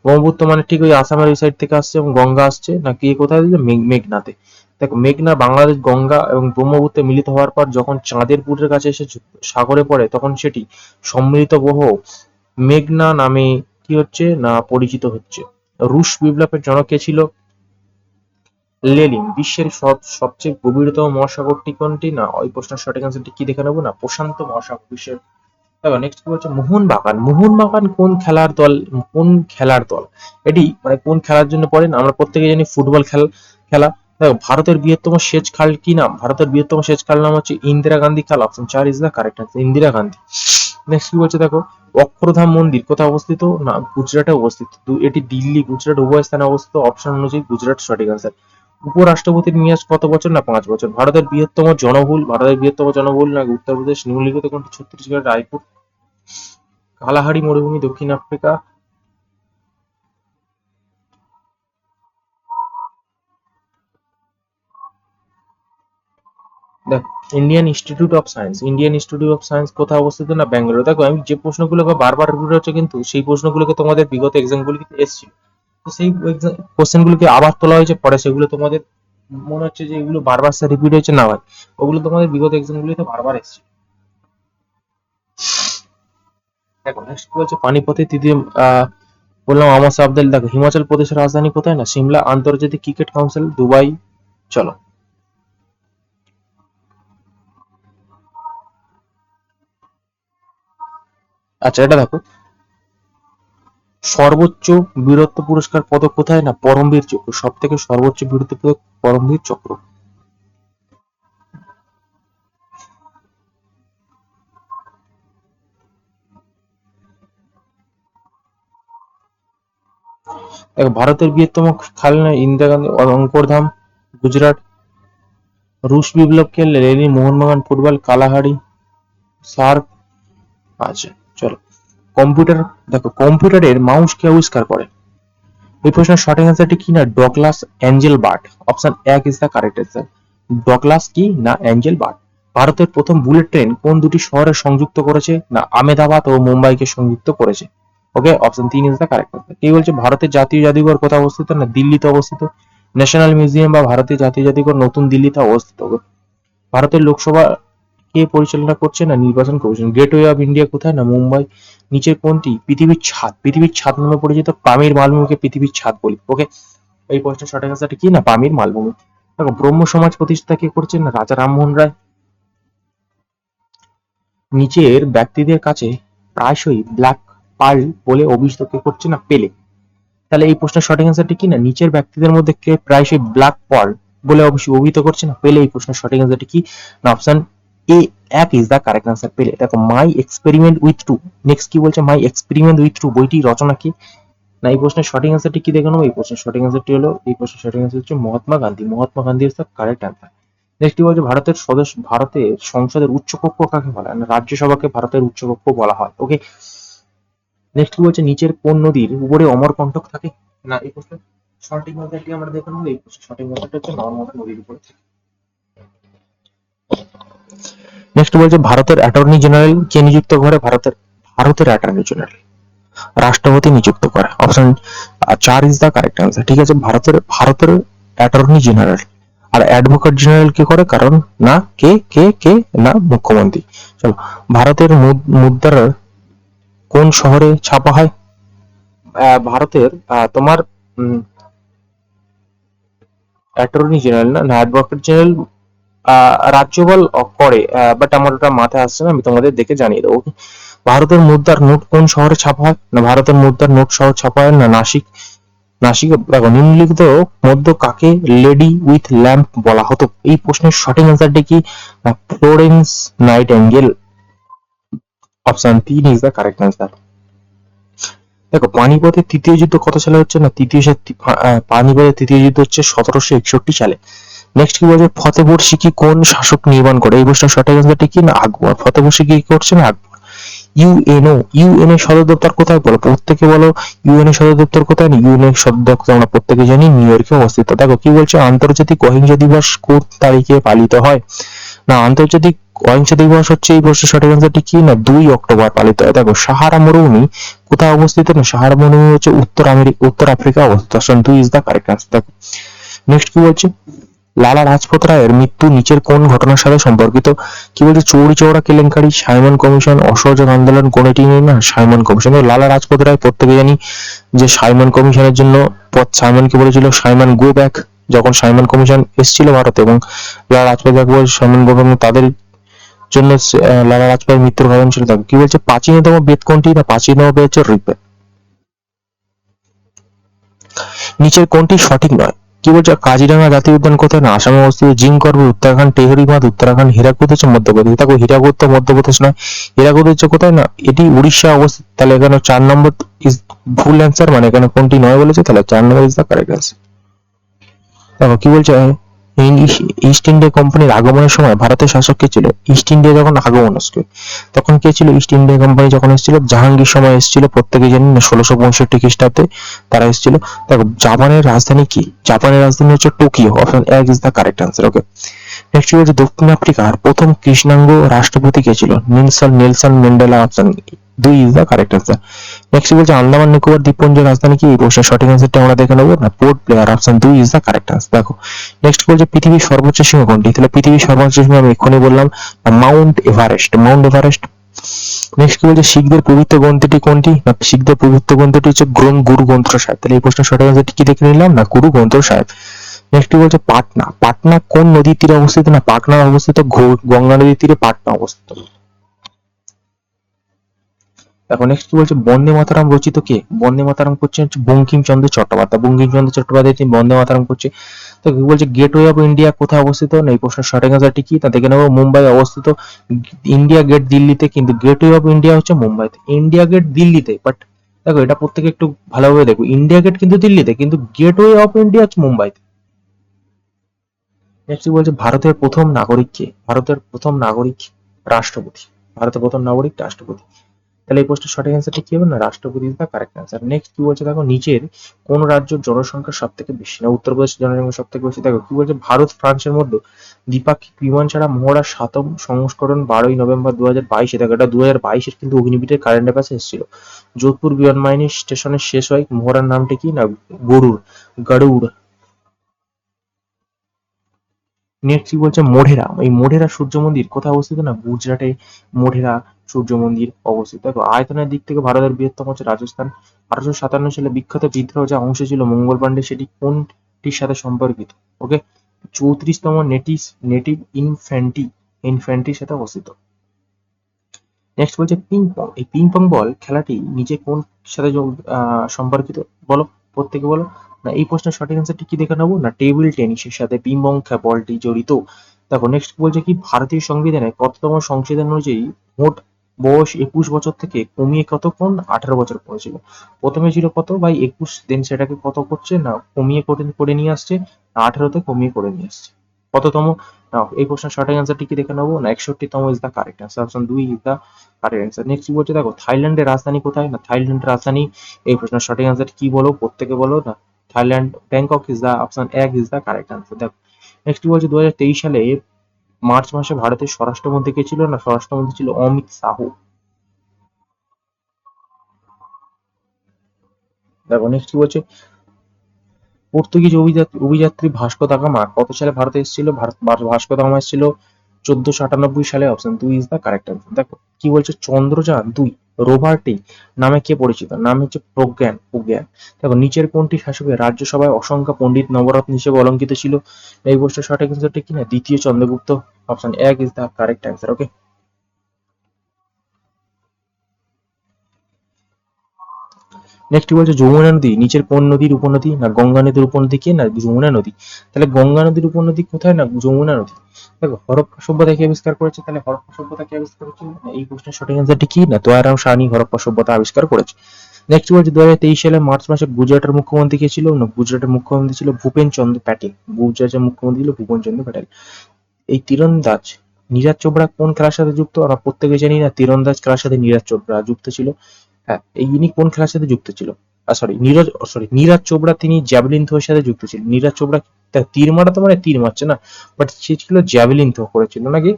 ব্রহ্মপুত্র মানে ঠিক ওই আসামের ওই সাইড থেকে আসছে, এবং গঙ্গা আসছে না কি কোথায়, মেঘনাতে। দেখো মেঘনা বাংলাদেশ গঙ্গা এবং ব্রহ্মপুত্রে মিলিত হওয়ার পর যখন চাঁদের পুরের কাছে এসে সাগরে পড়ে তখন সেটি সম্মিলিত বহু মেঘনা নামে কি হচ্ছে না পরিচিত হচ্ছে। রুশ বিপ্লবের জনক কে ছিল? লেনিন। বিশ্বের সবচেয়ে গভীরতম মহাসাগরটি কোনটি? না ওই প্রশ্নের সঠিক অ্যান্সারটি কি দেখে নেবো না প্রশান্ত মহাসাগর বিশ্বের। দেখো নেক্সট কি হচ্ছে মোহনবাগান। মোহনবাগান কোন খেলার দল? কোন খেলার দল এটি মানে কোন খেলার জন্য পড়েন? আমরা প্রত্যেকে জানি ফুটবল খেলা। দেখো ভারতের বৃহত্তম সেচ খাল কি নাম? ভারতের বৃহত্তম সেচ খাল নাম হচ্ছে ইন্দিরা গান্ধী খাল। Option 4 is the correct answer, Indira Gandhi. Next কি বলছে দেখো অক্ষরধাম মন্দির কোথায় অবস্থিত? না গুজরাটে অবস্থিত। এটি দিল্লি গুজরাট উভয় স্থানে অবস্থিত। অপশন অনুযায়ী গুজরাট সঠিক আনসার। উপরাষ্ট্রপতির মেয়াদ কত বছর? না 5 বছর। ভারতের বৃহত্তম জনবহুল না উত্তরপ্রদেশ নিম্নলিখিত কোনটি? ছত্তিশগড় রায়পুর। কালাহারি মরুভূমি দক্ষিণ আফ্রিকা। দেখো ইন্ডিয়ান ইনস্টিটিউট অফ সায়েন্স কোথায় অবস্থিত? না ব্যাঙ্গালোর। দেখো আমি যে প্রশ্নগুলোকে বারবার রিপিট হচ্ছে কিন্তু সেই প্রশ্নগুলোকে তোমাদের বিগত এক্সামগুলিতে এসেছিল, তো সেই কোশ্চেনগুলোকে আবার তোলা হয়েছে পরে, সেগুলো তোমাদের মনে হচ্ছে যে এগুলো বারবার স্যার রিপিট হয়েছে, না ভাই ওগুলো তোমাদের বিগত এক্সামগুলিতে বারবার এসেছে। দেখো নেক্সট কি বলছে পানিপথের তৃতীয় বললাম আমার আবদাল। দেখো হিমাচল প্রদেশের রাজধানী কোথায়? না সিমলা। আন্তর্জাতিক ক্রিকেট কাউন্সিল দুবাই। চলো আচ্ছা এটা দেখো সর্বোচ্চ বীরত্ব পুরস্কার পদক কোথায়? না পরমবীর চক্র। সব থেকে সর্বোচ্চ বীরত্ব পদক পরমবীর চক্র। দেখো ভারতের বৃহত্তম খাল না ইন্দিরা গান্ধী অঙ্করধাম গুজরাট। রুশ বিপ্লবকে Lenin. Mohun Bagan football. Kalahari SAARC. আচ্ছা চলো কম্পিউটার। দেখো কম্পিউটারের মাউস কে আবিষ্কার করে? এই প্রশ্নের সঠিক অ্যান্সারটি কি? না Douglas Engelbart. Option 1 is the correct answer. Douglas কি? না অ্যাঞ্জেল বার্ট। ভারতের প্রথম বুলেট ট্রেন কোন দুটি শহরে সংযুক্ত করেছে? না আহমেদাবাদ ও মুম্বাইকে সংযুক্ত করেছে। Okay option 3 is the correct answer. কি বলছে ভারতের জাতীয় জাদুঘর কোথায় অবস্থিত? না দিল্লিতে অবস্থিত। ন্যাশনাল মিউজিয়াম বা ভারতীয় জাতীয় জাদুঘর নতুন দিল্লিতে অবস্থিত। ভারতের লোকসভা কে পরিচালনা করছে? না নির্বাচন কমিশন। গেটওয়ে অফ ইন্ডিয়া কোথায়? না মুম্বাই। নিচের কোনটি পৃথিবীর ছাদ নামে পরিচিত? পামির মালভূমিকে পৃথিবীর ছাদ বলি। ওকে এই প্রশ্নের সঠিক আনসারটা কি? না পামির মালভূমি। দেখো ব্রহ্ম সমাজ প্রতিষ্ঠা কে করছেন? না রাজা রামমোহন রায়। নিচের ব্যক্তিদের কাছে প্রায়শই ব্ল্যাক পার্ল বলে অভিহিত কে করছে? না পেলে। তাহলে এই প্রশ্নের সঠিক আনসারটি কি? না নিচের ব্যক্তিদের মধ্যে কে প্রায়শই ব্ল্যাক পার্ল বলে অভিহিত করছে? না পেলে। এই প্রশ্নের সঠিক আনসারটি কি? না option A 1 is the correct answer পেলে। দেখো মাই এক্সপেরিমেন্ট উইথ ট্রু। নেক্সট কি বলছে মাই এক্সপেরিমেন্ট উইথ ট্রু বইটি রচনা কি? না এই প্রশ্নের সঠিক অ্যান্সারটি কি দেখে নেবো। এই প্রশ্নের সঠিক অ্যান্সারটি হলো এই প্রশ্নের সঠিক অ্যান্সার হচ্ছে Mahatma Gandhi. Mahatma Gandhi is the correct answer. Next বলছে ভারতের সংসদের উচ্চকক্ষ কাকে বলা হয়? না রাজ্যসভাকে ভারতের উচ্চকক্ষ বলা হয়। ওকে নেক্সট কি বলছে নিচের কোন নদীর উপরে অমরকণ্টক থাকে? না এই প্রশ্নের সঠিক অ্যান্সারটি আমরা দেখে নেবো। এই প্রশ্নের সঠিক অ্যান্সারটা হচ্ছে নর্মদা নদীর উপরে থাকে। নেক্সট বলছে ভারতের অ্যাটর্নি জেনারেল কে নিযুক্ত করে? ভারতের অ্যাটর্নি জেনারেল রাষ্ট্রপতি নিযুক্ত করে। Option 4 is the correct answer. ঠিক আছে ভারতের অ্যাটর্নি জেনারেল। আর অ্যাডভোকেট জেনারেল কি করে? কারণ না কে কে কে না মুখ্যমন্ত্রী। চলো ভারতের মুদ্রার কোন শহরে ছাপা হয়? ভারতের তোমার অ্যাটর্নি জেনারেল না অ্যাডভোকেট জেনারেল রাজ্যপাল করে, বাট আমার ওটা মাথায় আসছে না, আমি তোমাদের দেখে জানিয়ে দেবো। ভারতের মুদ্রার নোট কোন শহরে ছাপা হয়? না ভারতের মুদ্রার নোট শহর ছাপা হয় না নাসিক। দেখো নিম্নলিখিত মধ্য কাকে লেডি উইথ ল্যাম্প বলা হতো? এই প্রশ্নের সঠিক অ্যান্সারটি কি? না Florence Nightingale. Option 3 is the correct answer. দেখো পানিপথের তৃতীয় যুদ্ধ কত সালে হচ্ছে? না পানিপথের তৃতীয় যুদ্ধ হচ্ছে 1761 সালে। নেক্সট কি বলছে ফতেপুর সিক্রি কোন শাসক নির্মাণ করে? এই প্রশ্নের সঠিক অ্যান্সারটি কি? না আকবর। ফতেপুর সিক্রি কি করছে? না আকবর। ইউএনও সদর দপ্তর কোথায়? বলো প্রত্যেকে বলো ইউএনও সদর দপ্তর কোথায়? ইউএনও সদর দপ্তর আমরা প্রত্যেকে জানি নিউ ইয়র্কে অবস্থিত। দেখো কি বলছে আন্তর্জাতিক অহিংসা দিবস কোন তারিখে পালিত হয়? না আন্তর্জাতিক অহিংসা দিবস হচ্ছে এই বছর সঠিক অ্যান্সারটি কি? না 2 অক্টোবর পালিত হয়। দেখো সাহারা মরুভূমি কোথায় অবস্থিত? না সাহারা মরুভূমি হচ্ছে উত্তর আফ্রিকা অবস্থিত। Option 2 is the correct answer. দেখো নেক্সট কি বলছে লালা রাজপথ রায়ের মৃত্যু নিচের কোন ঘটনার সাথে সম্পর্কিত? কি বলছে, চৌরি চৌরা কেলেঙ্কারি, সাইমন কমিশন, অসহযোগ আন্দোলন, কোনটি নিয়ে না? Simon commission. লালা রাজপথ রায় প্রত্যেকে জানি যে সাইমন কমিশনের জন্য সাইমনকে বলেছিল সাইমন গো ব্যাক, যখন সাইমন কমিশন এসেছিল ভারতে, এবং লালা রাজপথ রায় বলে সাইমন গো ব্যাক, তাদের জন্য লালা রাজপথের মৃত্যুর কারণ ছিল। দেখো কি বলছে, প্রাচীনতম বেদ কোনটি? না প্রাচীনতম বেদ হচ্ছে ঋগ্বেদ। নিচের কোনটি সঠিক নয়? কি বলছে, কাজিরাঙ্গা জাতীয় উদ্যান কোথায়? না আসামে অবস্থিত। জিম করবেট উত্তরাখণ্ড, টেহরি বাঁধ উত্তরাখণ্ড, হীরাকুদ হচ্ছে মধ্যপ্রদেশ। দেখো হীরাকুদ তো মধ্যপ্রদেশ নয়, হীরাকুদ হচ্ছে কোথায়? না এটি উড়িষ্যা অবস্থিত। তাহলে এখানে 4 নম্বর ইজ ভুল অ্যান্সার, মানে এখানে কোনটি নয় বলেছে, তাহলে 4 number is the correct answer. দেখো কি বলছে, ইস্ট ইন্ডিয়া কোম্পানির আগমনের সময় ভারতের শাসক কে ছিল? ইস্ট ইন্ডিয়া যখন আগমন আসবে তখন কে ছিল? ইস্ট ইন্ডিয়া কোম্পানি যখন এসেছিল, জাহাঙ্গীর সময় এসেছিল, প্রত্যেকে জানেন 1665 খ্রিস্টাব্দে তারা এসেছিল। দেখো জাপানের রাজধানী কি? জাপানের রাজধানী হচ্ছে টোকিও। অপশন এক is the correct answer. Okay, next হচ্ছে দক্ষিণ আফ্রিকার প্রথম কৃষ্ণাঙ্গ রাষ্ট্রপতি কে ছিল? Nelson Mandela. অপশন দুই is the correct answer. Next বলছে আন্দামান নিকোবর দ্বীপপুঞ্জের রাজধানী কি? এই প্রশ্নের সঠিক অ্যান্সারটা আমরা দেখে নেবো না, পোর্ট ব্লেয়ার। অপশন দুই ইজ দ্য কারেক্ট অ্যান্সার। দেখো নেক্সট বলছে পৃথিবীর সর্বোচ্চ শৃঙ্গ কোনটি? তাহলে পৃথিবীর সর্বোচ্চ শৃঙ্গ আমি এক্ষুনি বললাম, Mount Everest. Mount Everest. Next কি বলছে, শিখদের পবিত্র গ্রন্থটি কোনটি? না শিখদের পবিত্র গ্রন্থটি হচ্ছে গুরু গ্রন্থ সাহেব। তাহলে এই প্রশ্নের সঠিক অ্যান্সারটি কি দেখে নিলাম? না গুরু গ্রন্থ সাহেব। নেক্সট কি বলছে, পাটনা। পাটনা কোন নদীর তীরে অবস্থিত? না পাটনা অবস্থিত গঙ্গা নদীর তীরে পাটনা অবস্থিত। দেখো নেক্সট কি বলছে, বন্দে মাতারাম রচিত কে? বন্দে মাতারাম করছে হচ্ছে বঙ্কিমচন্দ্র চট্টোপাধ্যায়। বঙ্কিমচন্দ্র চট্টোপাধ্যায় তিনি বন্দে মাতারাম করছে। তো কি বলছে, গেটওয়ে অফ ইন্ডিয়া কোথায় অবস্থিত? না এই প্রশ্নের সঠিক অ্যান্সারটি কি? তা দেখে নেবো, মুম্বাই অবস্থিত। ইন্ডিয়া গেট দিল্লিতে, কিন্তু গেটওয়ে অফ ইন্ডিয়া হচ্ছে মুম্বাইতে। ইন্ডিয়া গেট দিল্লিতে, বাট দেখো এটা প্রত্যেকে একটু ভালোভাবে দেখো, ইন্ডিয়া গেট কিন্তু দিল্লিতে, কিন্তু গেটওয়ে অফ ইন্ডিয়া হচ্ছে মুম্বাইতে। নেক্সট বলছে, ভারতের প্রথম নাগরিক কে? ভারতের প্রথম নাগরিক রাষ্ট্রপতি। ভারতের প্রথম নাগরিক রাষ্ট্রপতি। তাহলে এই প্রশ্নের সঠিক অ্যান্সারটা কি হবে? না রাষ্ট্রপতি is the correct answer. Next কি বলছে, দেখো নিচের কোন রাজ্যের জনসংখ্যা সব থেকে বেশি? না উত্তরপ্রদেশের জনসংখ্যা সব থেকে বেশি। দেখো কি বলছে, ভারত ফ্রান্সের মধ্যে দ্বিপাক্ষিক বিমান ছাড়া মহড়া 7ম সংস্করণ 12ই নভেম্বর 2022। দেখো এটা 2022-এর কিন্তু অগ্নিবীরের কারেন্ট অ্যাফেয়ার্স এসেছিল। যোধপুর বিমানবাহিনী স্টেশনে শেষ হয় মহড়ার নামটি কি? না গরুড়। নেক্সট কি বলছে, মোঢেরা। এই মোঢেরা সূর্য মন্দির কোথায় অবস্থিত? না গুজরাটে মোঢেরা সূর্য মন্দির অবস্থিত। দেখো আয়তনের দিক থেকে ভারতের বৃহত্তম হচ্ছে রাজস্থান। 1857 সালে বিখ্যাত বিদ্রোহ যা অংশ ছিল মঙ্গল পান্ডে, সেটি কোনটির সাথে সম্পর্কিত? ওকে, 34তম নেটিভ ইনফ্যান্ট্রির সাথে অবস্থিত। নেক্সট বলছে পিং পং। এই পিং পং বল খেলাটি নিচে কোন সাথে সম্পর্কিত বলো, প্রত্যেকে বলো। না এই প্রশ্নের সঠিক অ্যান্সারটি কি দেখে নেবো? না টেবিল টেনিসের সাথে পিং পং বলটি জড়িত। দেখো নেক্সট বলছে কি, ভারতীয় সংবিধানে কততম সংশোধন অনুযায়ী মোট বয়স 21 বছর থেকে কমিয়ে কতক্ষণ 18 বছর করেছিল? প্রথমে ছিল কত বাই 21, দেন সেটাকে কত করছে? না কমিয়ে করে নিয়ে আসছে, 18তে কমিয়ে করে নিয়ে আসছে। কততম? নাও এই প্রশ্নের সঠিক অ্যান্সারটি কি দেখে নেবো? না 61তম is the correct answer. Option দুই is the correct answer. Next বলছে, দেখো থাইল্যান্ডের রাজধানী কোথায়? না থাইল্যান্ডের রাজধানী, এই প্রশ্নের সঠিক অ্যান্সার কি বলো, প্রত্যেকে বলো। না Thailand Bangkok is the option এক ইজ দ্য কারেক্ট অ্যান্সার। দেখো নেক্সট বলছে, 2023 সালে মার্চ মাসে ভারতের স্বরাষ্ট্রমন্ত্রী কে ছিল? না স্বরাষ্ট্রমন্ত্রী ছিল অমিত শাহ। দেখো নেক্সট বলছে, পর্তুগিজ অভিযাত্রী ভাস্কো দা গামা কত সালে ভারতে এসেছিল? ভাস্কো দা গামা এসেছিল 1498 সালে। অপশন দুই ইজ দ্য কারেক্ট অ্যান্সার। দেখো কি বলছে, চন্দ্রযান 2 রোভারটি নামে কে পরিচিত? নাম হচ্ছে প্রজ্ঞান। দেখো নিচের কোনটি শাসকের রাজ্যসভায় অসংখ্য পণ্ডিত নবরত্ন হিসেবে অলঙ্কিত ছিল? এই প্রশ্নের সঠিক অ্যান্সারটা কি? না দ্বিতীয় চন্দ্রগুপ্ত। অপশন এক is the correct answer. Okay, next বলছে, যমুনা নদী নিচের কোন নদীর উপনদী? না গঙ্গা নদীর উপনদী কে? না যমুনা নদী। তাহলে গঙ্গা নদীর উপনদী কোথায়? না যমুনা নদী। দেখো হরপ্পা সভ্যতা কে আবিষ্কার করেছে? তাহলে হরপ্পা সভ্যতা কে আবিষ্কার করেছে? এই প্রশ্নের সঠিক অ্যান্সারটি কি? না দয়ারাম সাহানি হরপ্পা সভ্যতা আবিষ্কার করেছে। নেক্সট বলছে, 2023 সালে মার্চ মাসে গুজরাটের মুখ্যমন্ত্রী কে ছিল? না গুজরাটের মুখ্যমন্ত্রী ছিল ভূপেন চন্দ্র প্যাটেল। গুজরাটের মুখ্যমন্ত্রী ছিল ভূপেন চন্দ্র প্যাটেল। এই তীরন্দাজ নীরাজ চোপড়া কোন খেলার সাথে যুক্ত? আমরা প্রত্যেকে জানি না তীরন্দাজ খেলার সাথে নীরাজ চোপড়া যুক্ত ছিল। হ্যাঁ, এই ইনি কোন খেলার সাথে যুক্ত ছিল? নীরাজ চোপড়া তিনি জ্যাভেলিন থ্রোর সাথে যুক্ত ছিলেন। নীরাজ চোপড়া তীর মারা তো মানে তীর মারছে না, বাট সে ছিল জ্যাভেলিন থ্রো করেছিল নাকি।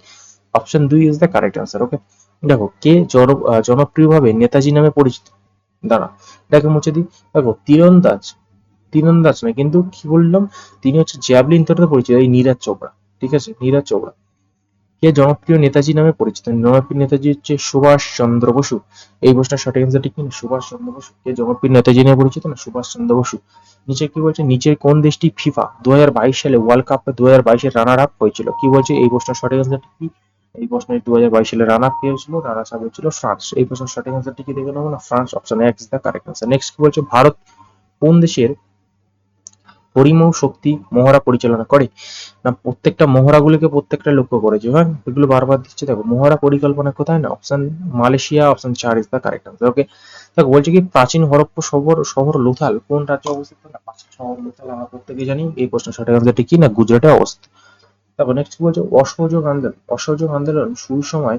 অপশন দুই is the correct answer. Okay, দেখো কে জনপ্রিয়ভাবে নেতাজি নামে পরিচিত? দাঁড়া এটাকে মুছে দিই। দেখো তীরন্দাজ তীরন্দাজ নয়, কিন্তু কি বললাম, তিনি হচ্ছে জ্যাভলিন থ্রোতে পরিচিত, এই নীরাজ চোপড়া। ঠিক আছে, নীরাজ চোপড়া। কে জনপ্রিয় নেতাজি নামে পরিচিত? জনপ্রিয় নেতাজি হচ্ছে সুভাষ চন্দ্র বসু। এই প্রশ্নের সঠিক অ্যান্সারটি কি? সুভাষ চন্দ্র বসু। কে জনপ্রিয় নেতাজি নামে পরিচিত? না, সুভাষ চন্দ্র বসু। নিচে কি বলছে, নিচের কোন দেশটি ফিফা 2022 সালে ওয়ার্ল্ড কাপ 2022 রানার আপ হয়েছিল? কি বলছে এই প্রশ্নের সঠিক অ্যান্সারটি কি? এই প্রশ্নের 2022 সালে রান আপ কে হয়েছিল? রানার আপ হয়েছিল ফ্রান্স। এই প্রশ্নের সঠিক অ্যান্সারটি কি দেখে নেবো না, ফ্রান্স। অপশন এক্স দা কারেক্ট অ্যান্সার। নেক্সট কি বলছে, ভারত কোন দেশের পরিমৌ শক্তি মহড়া পরিচালনা করে? না, প্রত্যেকটা মহড়াগুলোকে প্রত্যেকটা লক্ষ্য করেছে, হ্যাঁ, এগুলো বারবার দিচ্ছে। দেখো মহড়া পরিকল্পনা কোথায়? না, option Malaysia, option 4 is the correct answer. Okay, দেখো বলছে কি প্রাচীন হরপ্পা শহর শহর লোথাল কোন রাজ্যে অবস্থিত? না, প্রাচীন শহর লোথাল আমরা প্রত্যেকে জানি। এই প্রশ্ন সঠিক আনসারটি কি? না, গুজরাটে অবস্থিত। তারপর নেক্সট কি বলছে, অসহযোগ আন্দোলন। অসহযোগ আন্দোলন শুরুর সময়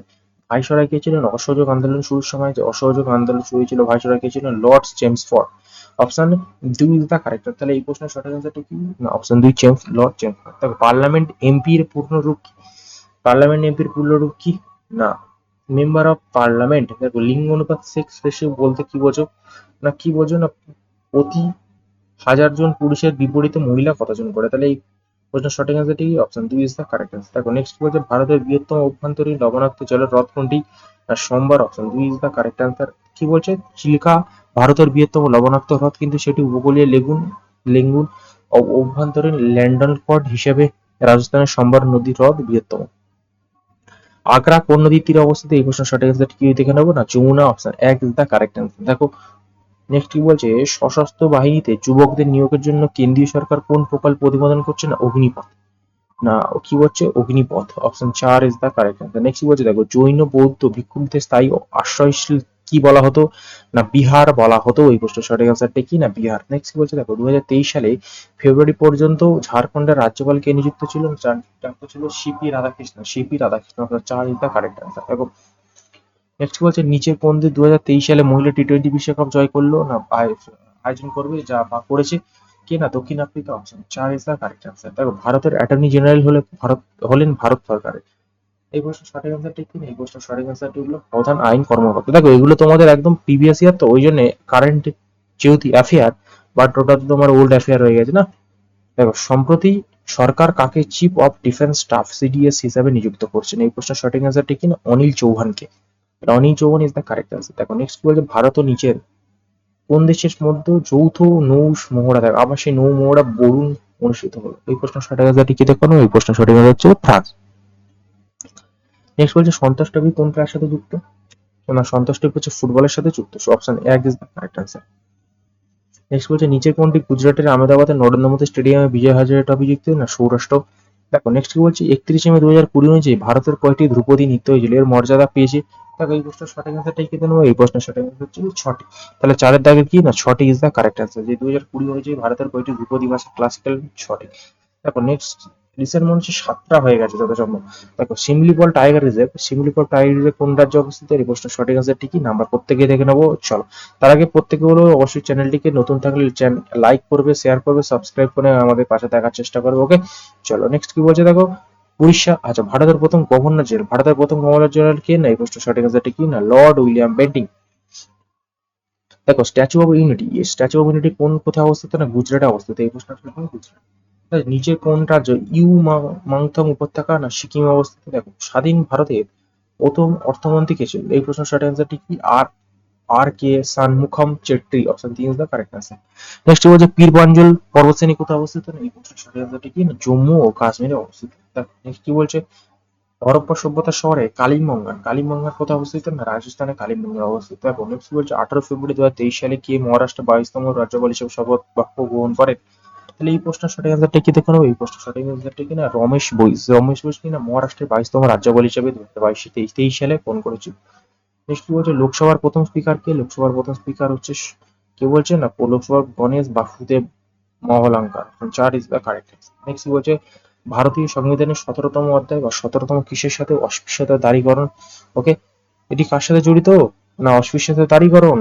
ভাইসরয় কে ছিলেন? অসহযোগ আন্দোলন শুরুর সময় যে অসহযোগ আন্দোলন শুরু হয়েছিল, ভাইসরয় কে ছিলেন? Lord Chelmsford. Option 2 is the correct. তাহলে এই প্রশ্নের সঠিক অ্যান্সারটা কি? না, অপশন 2 লর্ড চেমসফোর্ড। দেখো পার্লামেন্ট এমপি এর পূর্ণ রূপ কি? পার্লামেন্ট এমপির পূর্ণ রূপ কি? না, মেম্বার অফ পার্লামেন্ট। দেখো লিঙ্গ অনুপাত সেক্স রেশিও বলতে কি বোঝো? না কি বোঝো না, প্রতি 1000 জন পুরুষের বিপরীতে মহিলা কতজন করে? তাহলে এই প্রশ্নের সঠিক অ্যান্সারটি option 2 is the correct answer. দেখো নেক্সট বলছে ভারতের বৃহত্তম অভ্যন্তরীণ লবণাক্ত জলের হ্রদ কোনটি? আর সোমবার। Option 2 is the correct answer. কি বলছে, চিল্কা ভারতের বৃহত্তম লবণাক্ত হ্রদ, কিন্তু সেটি উপকূলীয় লেগুন অভ্যন্তরীণ ল্যান্ডলকড হিসেবে রাজস্থানের সম্বর নদী হ্রদ বৃহত্তম। আগ্রা কোন নদীর তীরে অবস্থিত? এই প্রশ্নের সঠিক অ্যান্সার কি দেখে নেবো না, যমুনা। অপশন এক ইজ দা কারেক্ট অ্যান্সার। দেখো নেক্সট কি বলছে, সশস্ত্র বাহিনীতে যুবকদের নিয়োগের জন্য কেন্দ্রীয় সরকার কোন প্রকল্প অনুমোদন করছে? না, অগ্নিপথ। না, কি বলছে, Agnipath. Option 4 is the correct answer. Next কি বলছে, দেখো জৈন বৌদ্ধ ভিক্ষুকদের স্থায়ী আশ্রয়স্থল কি বলা হতো? না, বিহার বলা হতো। এই প্রশ্নের সঠিক অ্যান্সারটা কি? না, বিহার। নেক্সট কি বলছে, দেখো 2023 সালে ফেব্রুয়ারি পর্যন্ত ঝাড়খণ্ডের রাজ্যপাল কে নিযুক্ত ছিল? যার ছিল CP Radhakrishna. CP Radhakrishna. Option 4 is the correct answer. দেখো নেক্সট কি বলছে, নিচের কোন দেশ 2023 সালে মহিলা টি-20 বিশ্বকাপ জয় করলো? না, আয়োজন করবে যা বা করেছে কে? না, দক্ষিণ Africa. Option 4 is the correct answer. দেখো ভারতের অ্যাটর্নি জেনারেল হলেন ভারত সরকারের। এই প্রশ্নের সঠিক অ্যান্সারটি কি? এই প্রশ্নের সঠিক অ্যান্সারটি হলো প্রধান আইন কর্মকর্তা। দেখো এগুলো তোমাদের একদম প্রিভিয়াস ইয়ার, তো ওই জন্য কারেন্ট যেহেতু অ্যাফেয়ার, বাট ওটা তো তোমার ওল্ড অ্যাফেয়ার হয়ে গেছে না। দেখো সম্প্রতি সরকার কাকে chief of defence staff CDS হিসাবে নিযুক্ত করছেন? এই প্রশ্নের সঠিক অ্যান্সারটি কি? না, অনিল চৌহানকে। Anil Chauhan is the correct answer. দেখো নেক্সট বলছে, ভারত ও নিচের কোন দেশের মধ্যে যৌথ নৌ মহড়া, দেখো আবার সেই নৌ মহড়া বরুণ অনুষ্ঠিত হলো? এই প্রশ্নের সঠিক অ্যান্সারটি কি দেখো? এই প্রশ্নের সঠিক অ্যান্সার হচ্ছে ফ্রান্স। নেক্সট বলছে, সন্তোষ ট্রফি কোন খেলার সাথে যুক্ত? না, সন্তোষ ট্রফি হচ্ছে ফুটবলের সাথে যুক্ত। অপশন এক is the correct answer. Next বলছে, নিচের কোনটি গুজরাটের আহমেদাবাদের নরেন্দ্র মোদী স্টেডিয়ামে বিজয় হাজারে ট্রফি যুক্ত? না, সৌরাষ্ট্র। দেখো নেক্সট কি বলছি, 31 মে 2020 অনুযায়ী ভারতের কয়টি ধ্রুপদী নৃত্য হয়েছিল? এর মর্যাদা পেয়েছে? দেখো এই প্রশ্নের সঠিক অ্যান্সারটাই কি দেবো? এই প্রশ্নের সঠিক অ্যান্সার হচ্ছে 6টি। তাহলে চারের দাগের কি? না, 6টি ইজ দ্য কারেক্ট অ্যান্সার। যে 2020 অনুযায়ী ভারতের কয়টি ধ্রুপদী ভাষা ক্লাসিক্যাল? 6টি। দেখো নেক্সট রিসেন্ট মনে হচ্ছে 7টা হয়ে গেছে যত সম্ভব। দেখো সিমলিপল টাইগার রিজার্ভ কোন রাজ্যে অবস্থিত? এই প্রশ্নের সঠিক অ্যান্সারটি কি? না, আমরা প্রত্যেকে দেখে নেবো, চলো। তার আগে প্রত্যেকে হলো অবশ্যই চ্যানেলটিকে নতুন থাকলে লাইক করবে, শেয়ার করবে, সাবস্ক্রাইব করে আমাদের পাশে থাকার চেষ্টা করবে। ওকে, চলো নেক্সট কি বলছে, দেখো উড়িষ্যা, আচ্ছা ভারতের প্রথম গভর্নর জেনারেল কে? না, এই প্রশ্নের সঠিক অ্যান্সারটি কি? না, লর্ড উইলিয়াম বেন্টিং। দেখো স্ট্যাচু অফ ইউনিটি কোন কোথায় অবস্থিত? না, গুজরাটে অবস্থিত। এই প্রশ্নটা হলো গুজরাট। নিচে কোন রাজ্য মাংথং উপত্যকা না সিকিমে অবস্থিত? দেখো স্বাধীন ভারতের প্রথম অর্থমন্ত্রী কে ছিল? এই প্রশ্নের সঠিক অ্যান্সারটি কি? আর R K Shanmukham Chetty. Option 3 is the correct answer. Next বলছে পীর পাঞ্জল পর্বতশ্রেণী কোথায় অবস্থিত? না, এই প্রশ্নের সঠিক অ্যান্সারটি কি? না, জম্মু ও কাশ্মীরে অবস্থিত। নেক্সট কি বলছে, হরপ্পা সভ্যতার শহরে কালিমঙ্গান কোথায় অবস্থিত? না, রাজস্থানে কালিমঙ্গান অবস্থিত। দেখো নেক্সট বলছে 18 ফেব্রুয়ারি 2023 সালে কে মহারাষ্ট্র 22তম রাজ্যপাল হিসেবে শপথ বাক্য গ্রহণ করেন? তাহলে এই প্রশ্নের সঠিক অ্যান্সারটা কি দেখে নেবো? এই প্রশ্নের সঠিক অ্যান্সারটা কি? না, রমেশ বৈস কি না মহারাষ্ট্রের 22তম রাজ্যপাল হিসেবে 2022-23 সালে ফোন করেছিল। নেক্সট কি বলছে, লোকসভার প্রথম স্পিকার কে? লোকসভার প্রথম স্পিকার হচ্ছে কে বলছে? না, লোকসভার Ganesh Vasudev Mavalankar. 4 is the correct answer. Next কি বলছে, ভারতীয় সংবিধানের 17তম অধ্যায় বা 17তম কিসের সাথে অস্পৃশ্যতা দারিকরণ? ওকে, এটি কার সাথে জড়িত? না, অস্পৃশ্যতা দারিকরণ।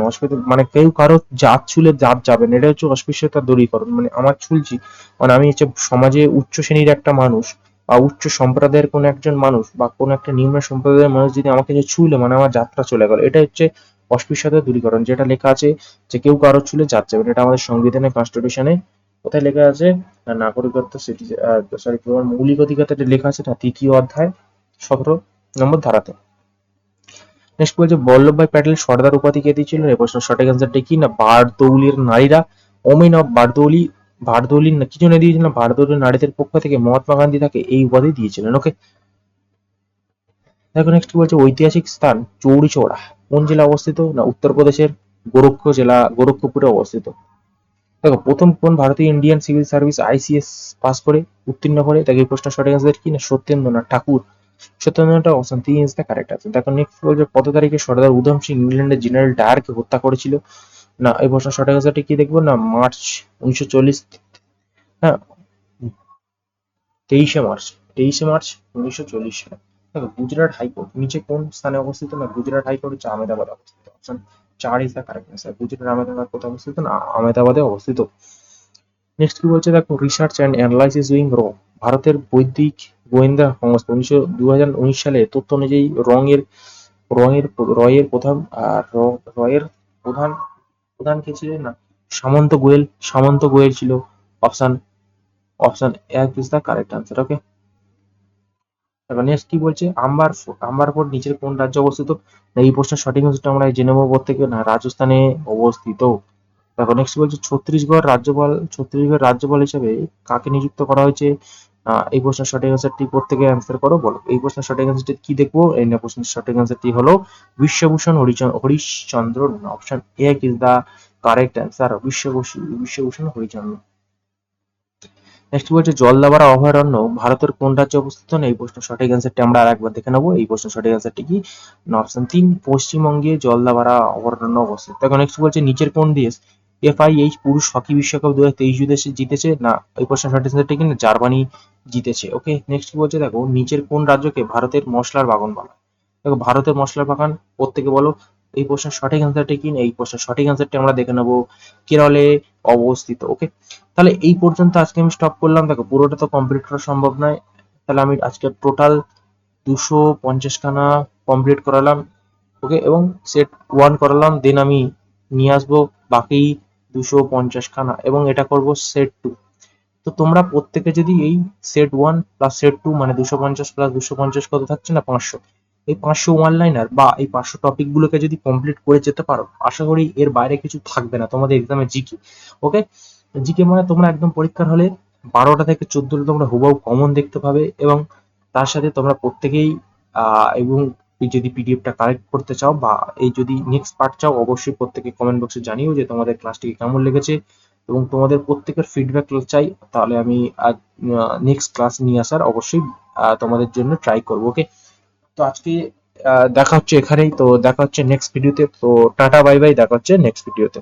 মানে কেউ কারো জাত ছুলে জাত যাবে না, এটা হচ্ছে অস্পৃশ্যতা দূরীকরণ। মানে আমার ছুলছি, মানে আমি হচ্ছে সমাজে উচ্চ শ্রেণীর একটা মানুষ বা উচ্চ সম্প্রদায়ের কোন একজন মানুষ বা কোন একটা নিম্ন সম্প্রদায়ের মানুষ যদি আমাকে যে ছুঁলে, মানে আমার যাত্রা চলে গেল, এটা হচ্ছে অস্পৃশ্যতা দূরীকরণ। যেটা লেখা আছে যে কেউ কারো ছুলে জাত যাবে না, এটা আমাদের সংবিধানে কনস্টিটিউশনে কোথায় লেখা আছে না নাগরিকত্ব তোমার মৌলিক অধিকার লেখা আছে না 3য় অধ্যায় 17 নম্বর ধারাতে। নেক্সট বলছে বল্লভভাই প্যাটেল সর্দার উপাধি কে দিয়েছিলেন, এই প্রশ্ন সঠিক অ্যান্সারটা কি না বারদৌলির নারীরা ওমেন অফ বারদৌলি বারদৌলির কি জন্য দিয়েছিলেন, বারদৌলির নারীদের পক্ষ থেকে মহাত্মা গান্ধী তাকে এই উপাধি দিয়েছিলেন। ওকে, দেখো নেক্সট বলছে ঐতিহাসিক স্থান চৌরি চৌরা কোন জেলা অবস্থিত, না উত্তরপ্রদেশের গোরক্ষপুরে অবস্থিত। দেখো প্রথম কোন ভারতীয় Indian civil service ICS pass করে উত্তীর্ণ করে, দেখো এই প্রশ্ন সঠিক অ্যান্সার কি না Satyendranath Tagore. Satyendranath option 3 is the correct answer. দেখো নেক্সট বলছে কত তারিখে সর্দার উধম সিং ইংল্যান্ডের জেনারেল ডায়ারকে হত্যা করেছিল, না এই প্রশ্ন সঠিক অ্যান্সারটি কি দেখবো না মার্চ 1940, হ্যাঁ 23শে মার্চ 23শে মার্চ 1940 সালে। দেখো গুজরাট হাইকোর্ট নিচে কোন স্থানে অবস্থিত, না গুজরাট হাইকোর্ট হচ্ছে আহমেদাবাদে অবস্থিত। Option 4 is the correct answer. Gujarat Ahmedabad কোথায় অবস্থিত, না আহমেদাবাদে অবস্থিত। নেক্সট কি বলছে দেখো রিসার্চ অ্যান্ড অ্যানালাইসিস উইং র ভারতের বৈদিক গোয়েন্দা সংস্থা 2019 সালে তথ্য অনুযায়ী রঙের রয়ের প্রধান রয়ের প্রধান প্রধান কে ছিলেন, না সামন্ত গোয়েল ছিল। Option option 1 is the correct answer. Okay, এবার নেক্সট কি বলছে আম্বার ফোর্ট নিচের কোন রাজ্যে অবস্থিত, না এই প্রশ্নের সঠিক উত্তরটা আমরা জেনে নেবো থেকে, না রাজস্থানে অবস্থিত। দেখো নেক্সট বলছে ছত্তিশগড় রাজ্যপাল হিসেবে কাকে নিযুক্ত করা হয়েছে, এই প্রশ্নের সঠিক অ্যান্সারটি প্রত্যেকে অ্যান্সার করো বলো। এই প্রশ্নের সঠিক অ্যান্সারটি কি দেখবো, এই না প্রশ্নের সঠিক অ্যান্সারটি হলো Biswabhusan Harishchandra. Option 1 is the correct answer, Biswabhusan Harichandra. Next বলছে জলদাপাড়া অভয়ারণ্য ভারতের কোন রাজ্যে অবস্থিত, না এই প্রশ্নের সঠিক অ্যান্সারটি আমরা আরেকবার দেখে নেবো। এই প্রশ্নের সঠিক অ্যান্সারটি কি, না অপশন 3 পশ্চিমবঙ্গে জলদাপাড়া অভয়ারণ্য অবস্থিত। দেখো নেক্সট বলছে নিচের কোন দেশ FIH পুরুষ হকি বিশ্বকাপ 2023 জিতেছে, না এই প্রশ্নের সঠিক অ্যান্সারটি কি, না জার্মানি জিতেছে। ওকে, নেক্সট বলছে দেখো নিচের কোন রাজ্যকে ভারতের মশলার বাগান বলা হয়, দেখো ভারতের মশলার বাগান প্রত্যেকে বলো। এই প্রশ্নের সঠিক অ্যান্সারটি কি, এই প্রশ্নের সঠিক অ্যান্সারটি আমরা দেখে নেবো কেরলে অবস্থিত। ওকে, তাহলে এই পর্যন্ত আজকে আমি স্টপ করলাম। দেখো পুরোটা তো কমপ্লিট করা সম্ভব নয়, তাহলে আমি আজকে টোটাল 250 খানা কমপ্লিট করালাম। ওকে, এবং সেট 1 করালাম, দেন আমি নিয়ে আসবো বাকি 250 খানা এবং এটা করব সেট 2। তো তোমরা প্রত্যেকে যদি এই সেট 1 প্লাস সেট 2 মানে 250 প্লাস 250 কত থাকছে, না 500, এই 500 ওয়ান লাইনার বা এই 500 টপিক গুলোকে যদি কমপ্লিট করে যেতে পারো, আশা করি এর বাইরে কিছু থাকবে না তোমাদের এক্সামে জিকে। ওকে, জিকে মানে তোমরা একদম পরীক্ষার হলে 12টা থেকে 14টা তোমরা হুবহু কমন দেখতে পাবে, এবং তার সাথে তোমরা প্রত্যেকেই এবং যদি পিডিএফটা কালেক্ট করতে চাও বা এই যদি নেক্সট পার্ট চাও, অবশ্যই প্রত্যেকে কমেন্ট বক্সে জানিও যে তোমাদের ক্লাসটি কেমন লেগেছে এবং তোমাদের প্রত্যেকের ফিডব্যাক চাই। তাহলে আমি নেক্সট ক্লাস নিয়ে আসার অবশ্যই তোমাদের জন্য ট্রাই করবো। ওকে, তো আজকে দেখা হচ্ছে এখানেই, তো দেখা হচ্ছে নেক্সট ভিডিওতে। তো টাটা বাই বাই, দেখা হচ্ছে নেক্সট ভিডিওতে।